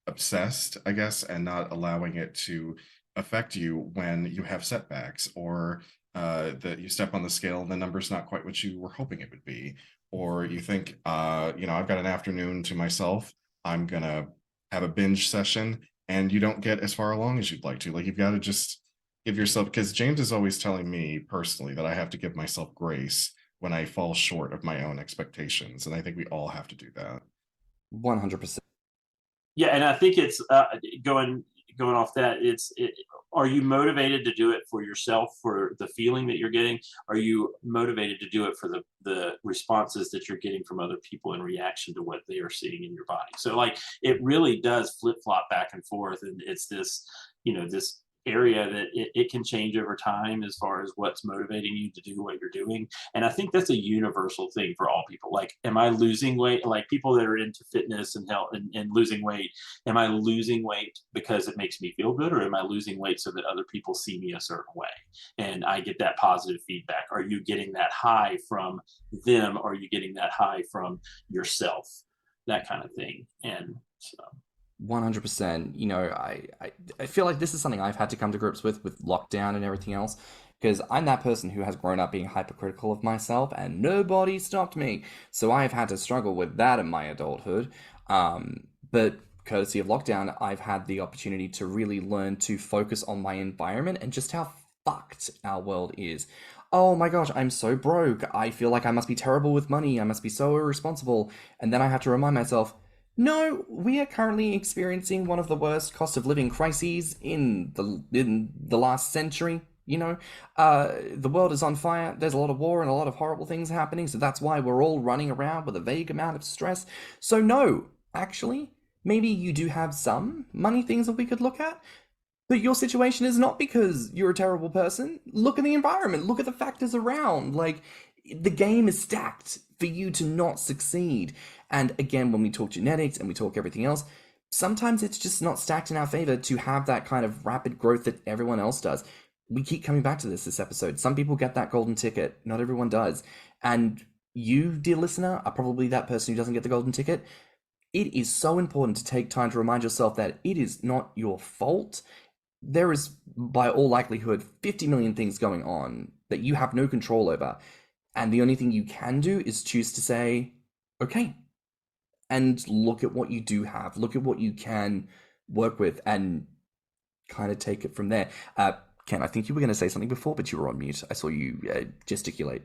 obsessed, I guess, and not allowing it to affect you when you have setbacks, or that you step on the scale and the number's not quite what you were hoping it would be, or you think, I've got an afternoon to myself, I'm gonna have a binge session, and you don't get as far along as you'd like to. Like you've got to just give yourself, because James is always telling me personally that I have to give myself grace when I fall short of my own expectations, and I think we all have to do that. 100%. Yeah, and I think it's going off that. Are you motivated to do it for yourself, for the feeling that you're getting? Are you motivated to do it for the responses that you're getting from other people in reaction to what they are seeing in your body? So like it really does flip flop back and forth, and it's this this area that it can change over time as far as what's motivating you to do what you're doing. And I think that's a universal thing for all people. Like, am I losing weight? Like people that are into fitness and health and losing weight, am I losing weight because it makes me feel good, or am I losing weight so that other people see me a certain way and I get that positive feedback? Are you getting that high from them? Or are you getting that high from yourself? That kind of thing. And so 100%. I feel like this is something I've had to come to grips with lockdown and everything else, because I'm that person who has grown up being hypercritical of myself, and nobody stopped me. So I've had to struggle with that in my adulthood. But courtesy of lockdown, I've had the opportunity to really learn to focus on my environment and just how fucked our world is. Oh my gosh, I'm so broke. I feel like I must be terrible with money. I must be so irresponsible. And then I have to remind myself, no, we are currently experiencing one of the worst cost of living crises in the last century. The world is on fire. There's a lot of war and a lot of horrible things happening. So that's why we're all running around with a vague amount of stress. So no, actually, maybe you do have some money things that we could look at. But your situation is not because you're a terrible person. Look at the environment. Look at the factors around. Like, the game is stacked for you to not succeed. And again, when we talk genetics and we talk everything else, sometimes it's just not stacked in our favor to have that kind of rapid growth that everyone else does. We keep coming back to this episode. Some people get that golden ticket. Not everyone does. And you, dear listener, are probably that person who doesn't get the golden ticket. It is so important to take time to remind yourself that it is not your fault. There is, by all likelihood, 50 million things going on that you have no control over. And the only thing you can do is choose to say, okay, and look at what you do have, look at what you can work with, and kind of take it from there. Ken, I think you were going to say something before, but you were on mute. I saw you gesticulate.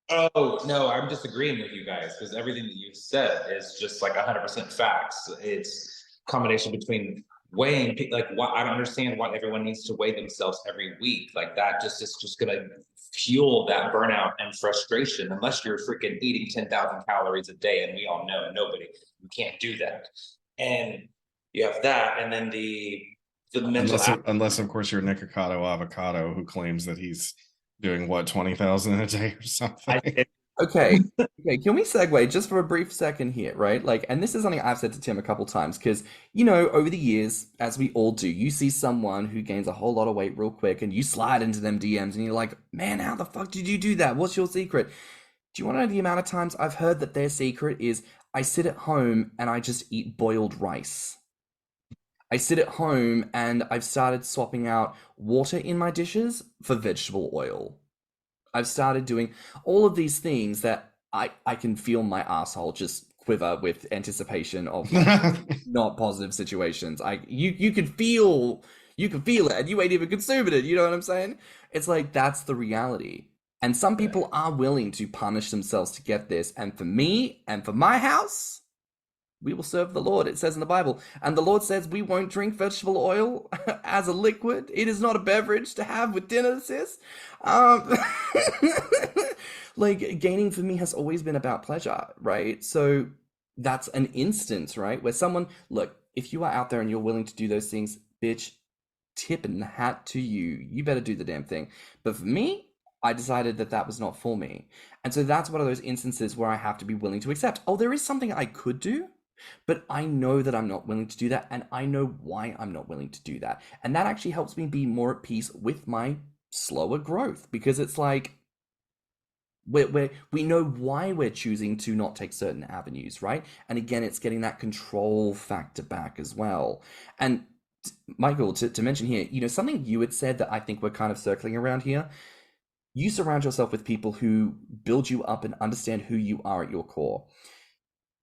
Oh, no, I'm disagreeing with you guys because everything that you said is just like 100% facts. It's a combination between weighing, like, I don't understand why everyone needs to weigh themselves every week. Like, that just is just going to fuel that burnout and frustration unless you're freaking eating 10,000 calories a day. And we all know you can't do that. And you have that. And then the mental unless of course you're Nikocado Avocado who claims that he's doing 20,000 a day or something. Okay, can we segue just for a brief second here, right? Like, and this is something I've said to Tim a couple times, because, over the years, as we all do, you see someone who gains a whole lot of weight real quick and you slide into them DMs and you're like, man, how the fuck did you do that? What's your secret? Do you want to know the amount of times I've heard that their secret is, I sit at home and I just eat boiled rice. I sit at home and I've started swapping out water in my dishes for vegetable oil. I've started doing all of these things that I can feel my asshole just quiver with anticipation of not positive situations. You can feel it and you ain't even consuming it. You know what I'm saying? It's like, that's the reality. And some people are willing to punish themselves to get this. And for me and for my house, we will serve the Lord, it says in the Bible. And the Lord says we won't drink vegetable oil as a liquid. It is not a beverage to have with dinner, sis. Like, gaining for me has always been about pleasure, right? So that's an instance, right? Where someone, look, if you are out there and you're willing to do those things, bitch, tip in the hat to you. You better do the damn thing. But for me, I decided that was not for me. And so that's one of those instances where I have to be willing to accept, oh, there is something I could do, but I know that I'm not willing to do that, and I know why I'm not willing to do that. And that actually helps me be more at peace with my slower growth, because it's like, we know why we're choosing to not take certain avenues, right? And again, it's getting that control factor back as well. And Michael, to mention here, something you had said that I think we're kind of circling around here. You surround yourself with people who build you up and understand who you are at your core.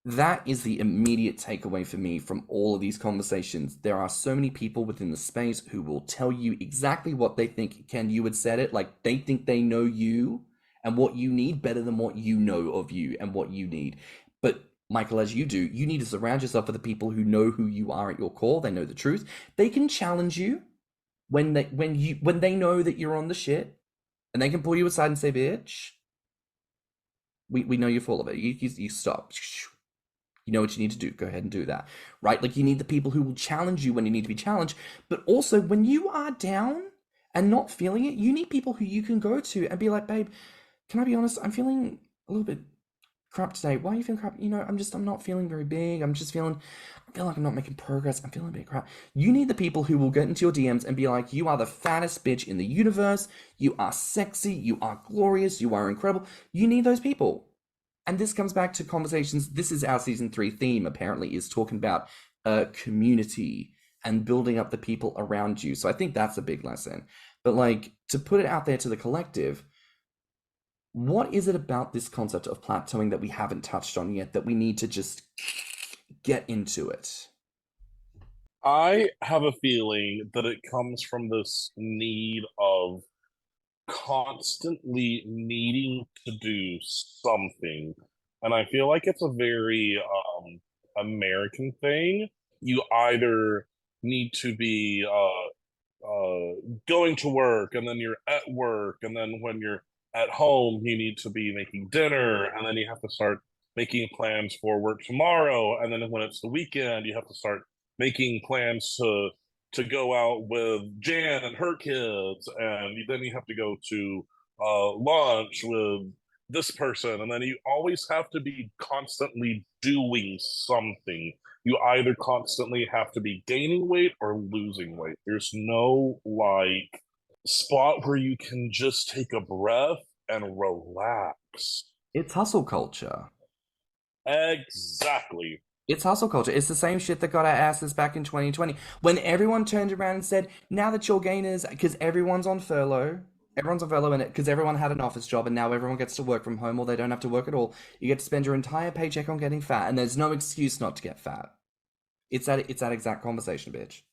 That is the immediate takeaway for me from all of these conversations. There are so many people within the space who will tell you exactly what they think. Ken, you had said it, like, they think they know you and what you need better than what you know of you and what you need. But Michael, as you do, you need to surround yourself with the people who know who you are at your core. They know the truth. They can challenge you when they know that you're on the shit, and they can pull you aside and say, bitch, we know you're full of it. You stop. You know what you need to do. Go ahead and do that, right? Like, you need the people who will challenge you when you need to be challenged. But also, when you are down and not feeling it, you need people who you can go to and be like, babe, can I be honest? I'm feeling a little bit crap today. Why are you feeling crap? I'm not feeling very big. I feel like I'm not making progress. I'm feeling a bit crap. You need the people who will get into your DMs and be like, you are the fattest bitch in the universe. You are sexy. You are glorious. You are incredible. You need those people. And this comes back to conversations. This is our season 3 theme, apparently, is talking about community and building up the people around you. So I think that's a big lesson. But, like, to put it out there to the collective, what is it about this concept of plateauing that we haven't touched on yet that we need to just get into it? I have a feeling that it comes from this need of constantly needing to do something. And I feel like it's a very American thing. You either need to be going to work, and then you're at work, and then when you're at home, you need to be making dinner, and then you have to start making plans for work tomorrow, and then when it's the weekend, you have to start making plans to go out with Jan and her kids, and then you have to go to lunch with this person, and then you always have to be constantly doing something. You either constantly have to be gaining weight or losing weight. There's no like spot where you can just take a breath and relax. It's hustle culture. Exactly. It's hustle culture. It's the same shit that got our asses back in 2020 when everyone turned around and said, now that you're gainers, because everyone's on furlough in it because everyone had an office job and now everyone gets to work from home or they don't have to work at all. You get to spend your entire paycheck on getting fat and there's no excuse not to get fat. It's that exact conversation, bitch.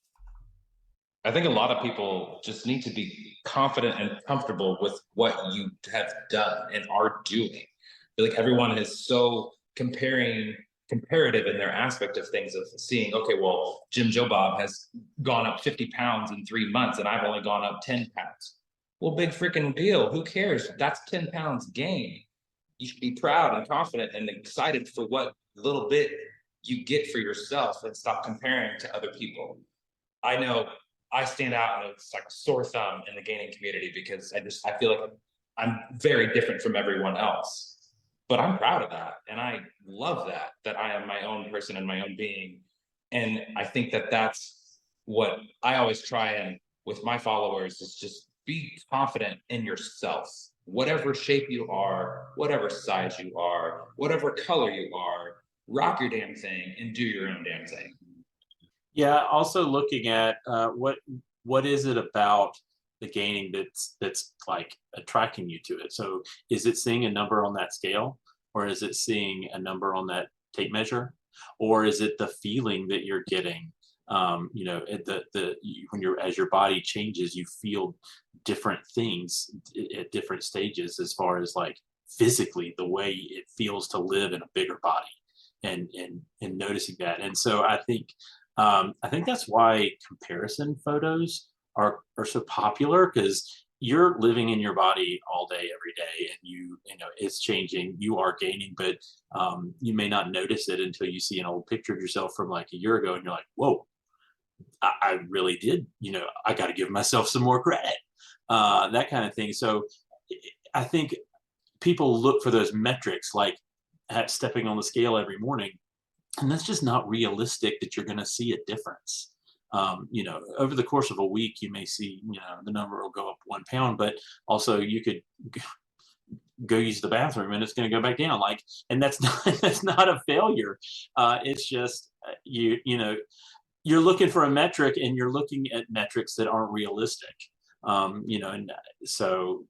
I think a lot of people just need to be confident and comfortable with what you have done and are doing. I feel like everyone is so comparative in their aspect of things, of seeing, okay, well, Jim Joe Bob has gone up 50 pounds in 3 months and I've only gone up 10 pounds. Well, big freaking deal. Who cares? That's 10 pounds gain. You should be proud and confident and excited for what little bit you get for yourself and stop comparing to other people. I know I stand out and it's like a sore thumb in the gaining community because I feel like I'm very different from everyone else. But I'm proud of that. And I love that I am my own person and my own being. And I think that that's what I always try and with my followers is just be confident in yourself. Whatever shape you are, whatever size you are, whatever color you are, rock your damn thing and do your own damn thing. Yeah. Also looking at what is it about the gaining that's like attracting you to it? So is it seeing a number on that scale, or is it seeing a number on that tape measure, or is it the feeling that you're getting? When as your body changes, you feel different things at different stages as far as like physically the way it feels to live in a bigger body and noticing that. And so I think that's why comparison photos are so popular, because you're living in your body all day, every day, and you know it's changing. You are gaining, but you may not notice it until you see an old picture of yourself from like a year ago, and you're like, whoa, I really did. I got to give myself some more credit, that kind of thing. So I think people look for those metrics, like stepping on the scale every morning, and that's just not realistic that you're going to see a difference. Over the course of a week, you may see, the number will go up 1 pound, but also you could go use the bathroom and it's going to go back down. And that's not a failure. It's just, you're looking for a metric and you're looking at metrics that aren't realistic. And so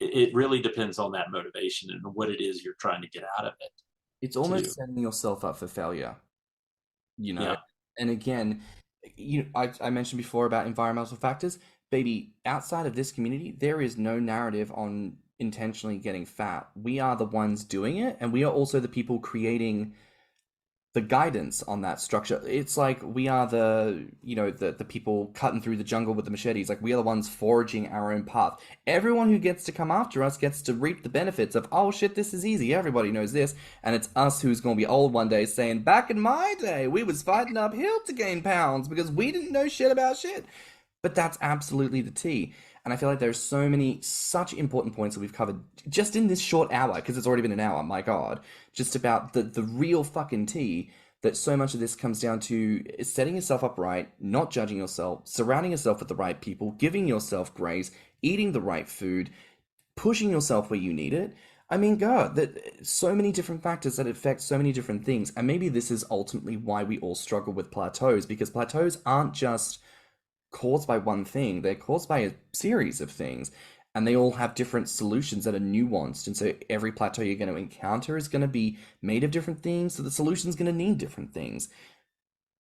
it really depends on that motivation and what it is you're trying to get out of it. It's almost setting yourself up for failure, Yeah. And again, I mentioned before about environmental factors. Baby, outside of this community, there is no narrative on intentionally getting fat. We are the ones doing it, and we are also the people creating the guidance on that structure. It's like we are the people cutting through the jungle with the machetes. Like we are the ones forging our own path. Everyone who gets to come after us gets to reap the benefits of, oh shit, this is easy. Everybody knows this. And it's us who's going to be old one day saying, back in my day, we was fighting uphill to gain pounds because we didn't know shit about shit. But that's absolutely the tea. And I feel like there's such important points that we've covered just in this short hour, because it's already been an hour, my God, just about the real fucking tea, that so much of this comes down to setting yourself up right, not judging yourself, surrounding yourself with the right people, giving yourself grace, eating the right food, pushing yourself where you need it. I mean, God, that so many different factors that affect so many different things. And maybe this is ultimately why we all struggle with plateaus, because plateaus aren't just caused by one thing, they're caused by a series of things, and they all have different solutions that are nuanced. And so every plateau you're going to encounter is going to be made of different things, so the solution's going to need different things.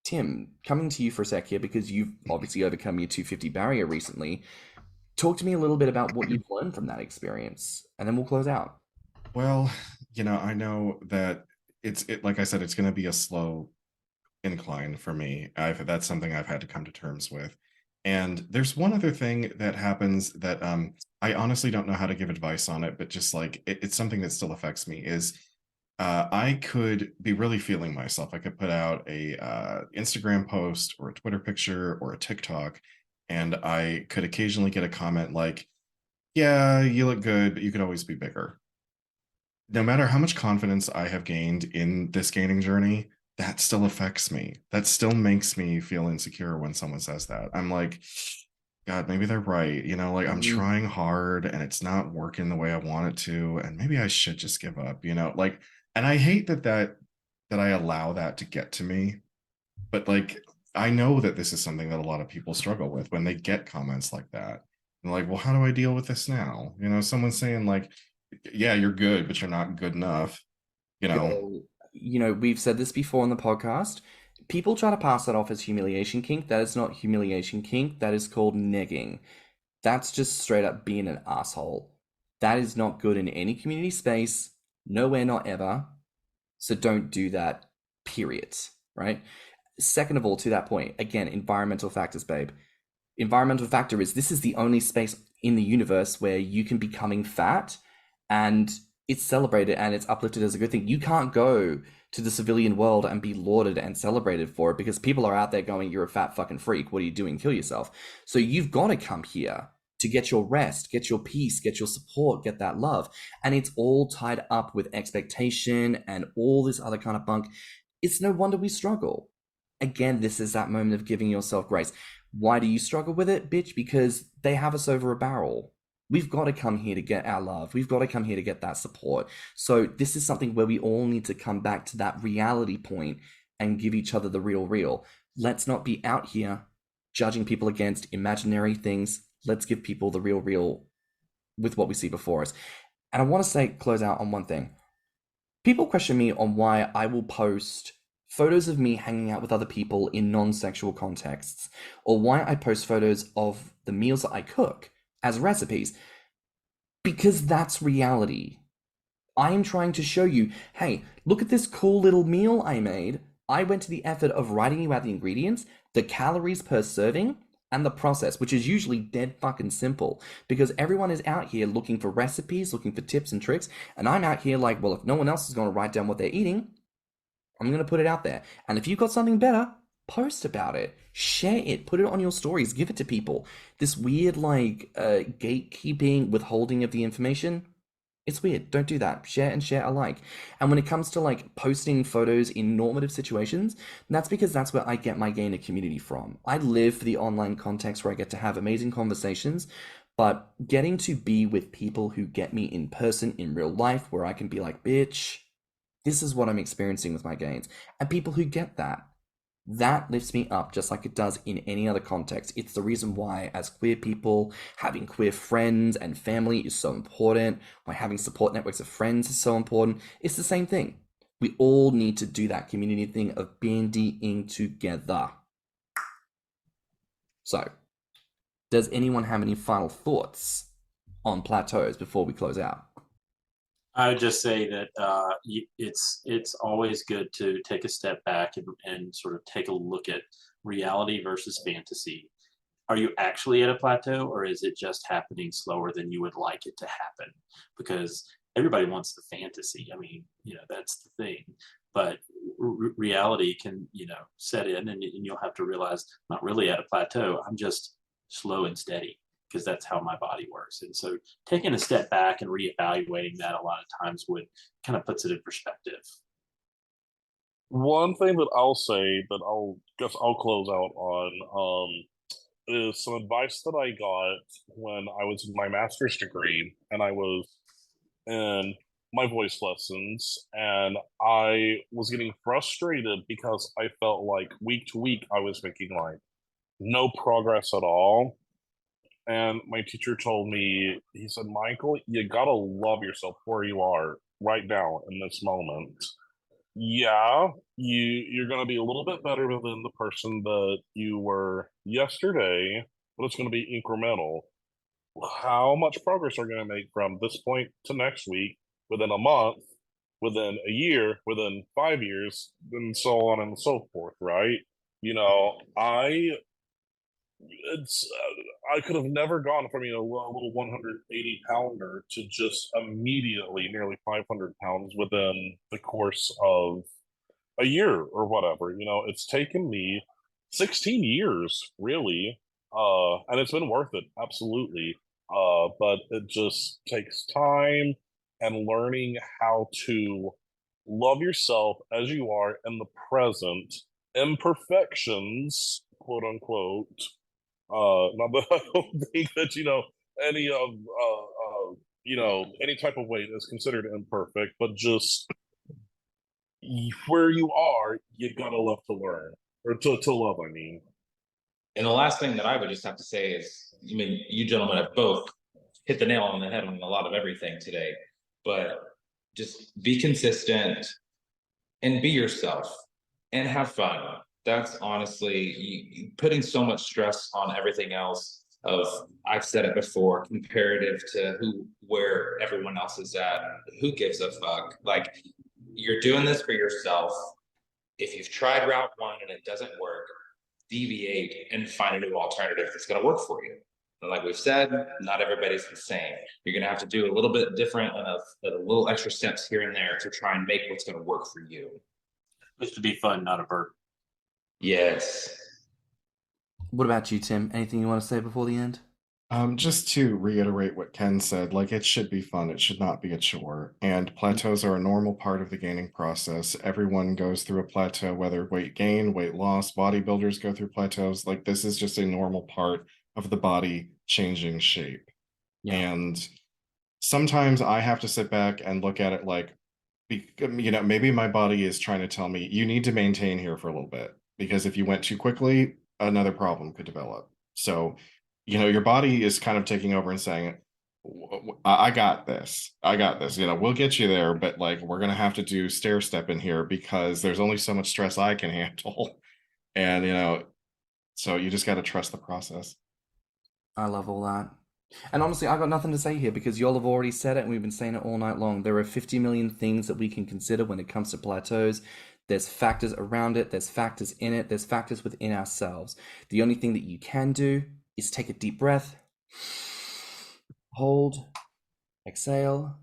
Tim, coming to you for a sec here, because you've obviously overcome your 250 barrier recently, talk to me a little bit about what you've learned from that experience, and then we'll close out. Well, I know that like I said, it's going to be a slow incline for me. That's something I've had to come to terms with. And there's one other thing that happens that I honestly don't know how to give advice on it, but just like it's something that still affects me is I could be really feeling myself. I could put out a Instagram post or a Twitter picture or a TikTok, and I could occasionally get a comment like, "Yeah, you look good, but you could always be bigger." No matter how much confidence I have gained in this gaining journey, that still affects me. That still makes me feel insecure when someone says that. I'm like, God, maybe they're right. Like I'm trying hard and it's not working the way I want it to. And maybe I should just give up, like, and I hate that I allow that to get to me. But like, I know that this is something that a lot of people struggle with when they get comments like that. And like, well, how do I deal with this now? Someone saying like, yeah, you're good, but you're not good enough. Well, we've said this before on the podcast. People try to pass that off as humiliation kink. That is not humiliation kink. That is called negging. That's just straight up being an asshole. That is not good in any community space, nowhere, not ever. So don't do that, period. Right? Second of all, to that point, again, environmental factors, babe. Environmental factor is this is the only space in the universe where you can be coming fat and it's celebrated and it's uplifted as a good thing. You can't go to the civilian world and be lauded and celebrated for it because people are out there going, you're a fat fucking freak. What are you doing? Kill yourself. So you've got to come here to get your rest, get your peace, get your support, get that love. And it's all tied up with expectation and all this other kind of bunk. It's no wonder we struggle. Again, this is that moment of giving yourself grace. Why do you struggle with it, bitch? Because they have us over a barrel. We've got to come here to get our love. We've got to come here to get that support. So this is something where we all need to come back to that reality point and give each other the real. Let's not be out here judging people against imaginary things. Let's give people the real with what we see before us. And I want to close out on one thing. People question me on why I will post photos of me hanging out with other people in non-sexual contexts, or why I post photos of the meals that I cook as recipes, because that's reality. I am trying to show you, hey, look at this cool little meal I made. I went to the effort of writing you out the ingredients, the calories per serving, and the process, which is usually dead fucking simple, because everyone is out here looking for recipes, looking for tips and tricks, and I'm out here like, well, if no one else is going to write down what they're eating, I'm going to put it out there. And if you've got something better, post about it, share it, put it on your stories, give it to people. This weird gatekeeping, withholding of the information, it's weird. Don't do that. Share and share alike. And when it comes to posting photos in normative situations, that's because that's where I get my gainer community from. I live for the online context where I get to have amazing conversations, but getting to be with people who get me in person in real life, where I can be like, bitch, this is what I'm experiencing with my gains. And people who get that lifts me up just like it does in any other context. It's the reason why, as queer people, having queer friends and family is so important, why having support networks of friends is so important. It's the same thing. We all need to do that community thing of banding together. So, does anyone have any final thoughts on plateaus before we close out? I would just say that it's always good to take a step back and sort of take a look at reality versus fantasy. Are you actually at a plateau, or is it just happening slower than you would like it to happen? Because everybody wants the fantasy. I mean, that's the thing. But reality can, set in, and you'll have to realize I'm not really at a plateau. I'm just slow and steady, because that's how my body works. And so taking a step back and reevaluating that a lot of times would kind of puts it in perspective. One thing that I'll say that I'll close out on is some advice that I got when I was in my master's degree and I was in my voice lessons, and I was getting frustrated because I felt like week to week I was making no progress at all. And my teacher told me, he said, Michael, you gotta love yourself where you are right now in this moment. Yeah, you're gonna be a little bit better than the person that you were yesterday, but it's gonna be incremental. how much progress we're going to make from this point to next week, within a month, within a year, within 5 years, and so on and so forth, right? You know, I could have never gone from, a little 180 pounder to just immediately nearly 500 pounds within the course of a year or whatever. It's taken me 16 years, really, and it's been worth it, absolutely. But it just takes time and learning how to love yourself as you are in the present, imperfections, quote unquote. Not that I don't think that any of any type of weight is considered imperfect, but just where you are, you gotta love to learn, or to love. I mean, And the last thing that I would just have to say is, you gentlemen have both hit the nail on the head on a lot of everything today, but just be consistent and be yourself and have fun. That's honestly putting so much stress on everything else. I've said it before, comparative to where everyone else is at. Who gives a fuck? Like, you're doing this for yourself. If you've tried route one and it doesn't work, deviate and find a new alternative that's going to work for you. And like we've said, not everybody's the same. You're going to have to do a little bit different and a little extra steps here and there to try and make what's going to work for you. It's to be fun, not a burden. Yes. What about you, Tim? Anything you want to say before the end? Just to reiterate what Ken said, like, it should be fun. It should not be a chore. And plateaus are a normal part of the gaining process. Everyone goes through a plateau, whether weight gain, weight loss, bodybuilders go through plateaus. Like, this is just a normal part of the body changing shape. Yeah. And sometimes I have to sit back and look at it like, maybe my body is trying to tell me, you need to maintain here for a little bit, because if you went too quickly, another problem could develop. So, your body is kind of taking over and saying, I got this. We'll get you there, but like, we're going to have to do stair step in here because there's only so much stress I can handle. And, so you just got to trust the process. I love all that. And honestly, I've got nothing to say here because y'all have already said it and we've been saying it all night long. There are 50 million things that we can consider when it comes to plateaus. There's factors around it. There's factors in it. There's factors within ourselves. The only thing that you can do is take a deep breath, hold, exhale,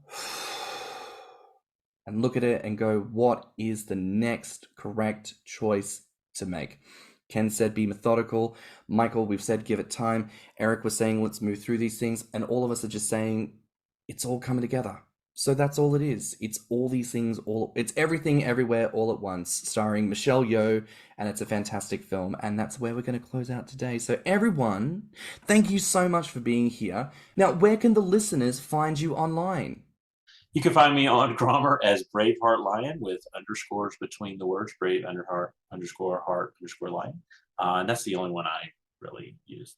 and look at it and go, what is the next correct choice to make? Ken said be methodical. Michael, we've said give it time. Eric was saying let's move through these things. And all of us are just saying it's all coming together. So that's all it is. It's all these things, it's everything everywhere all at once, starring Michelle Yeoh, and it's a fantastic film. And that's where we're going to close out today. So everyone, thank you so much for being here. Now, where can the listeners find you online? You can find me on Grommr as Braveheart Lion with underscores between the words, brave underscore heart underscore lion. And that's the only one I really use.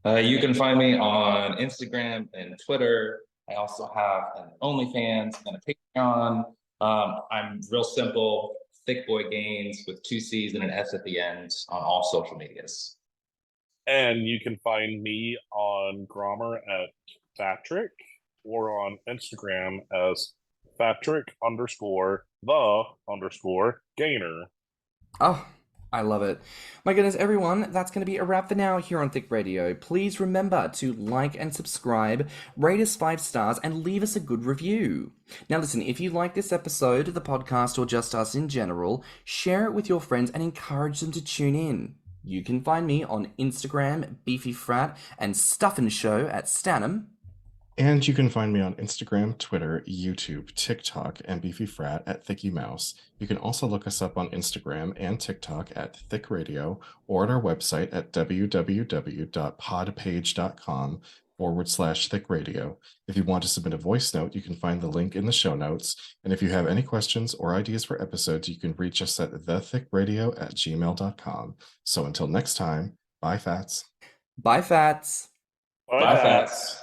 You can find me on Instagram and Twitter. I also have an OnlyFans and a Patreon. I'm real simple, thiccboigains with 2 C's and an S at the end on all social medias. And you can find me on Grommr at fatrick, or on Instagram as fatrick underscore the underscore gainer. Oh, I love it. My goodness, everyone, that's going to be a wrap for now here on Thicc Radio. Please remember to like and subscribe, rate us 5 stars, and leave us a good review. Now listen, if you like this episode, the podcast, or just us in general, share it with your friends and encourage them to tune in. You can find me on Instagram, BeefyFrat, and Stuffin' Show at stannnum. And you can find me on Instagram, Twitter, YouTube, TikTok, and BeefyFrat at ThiccMouse. You can also look us up on Instagram and TikTok at Thicc Radio, or at our website at www.podpage.com/Thicc Radio. If you want to submit a voice note, you can find the link in the show notes. And if you have any questions or ideas for episodes, you can reach us at thethickradio@gmail.com. So until next time, bye, Fats. Bye, Fats. Bye, Bye, Fats. Fats.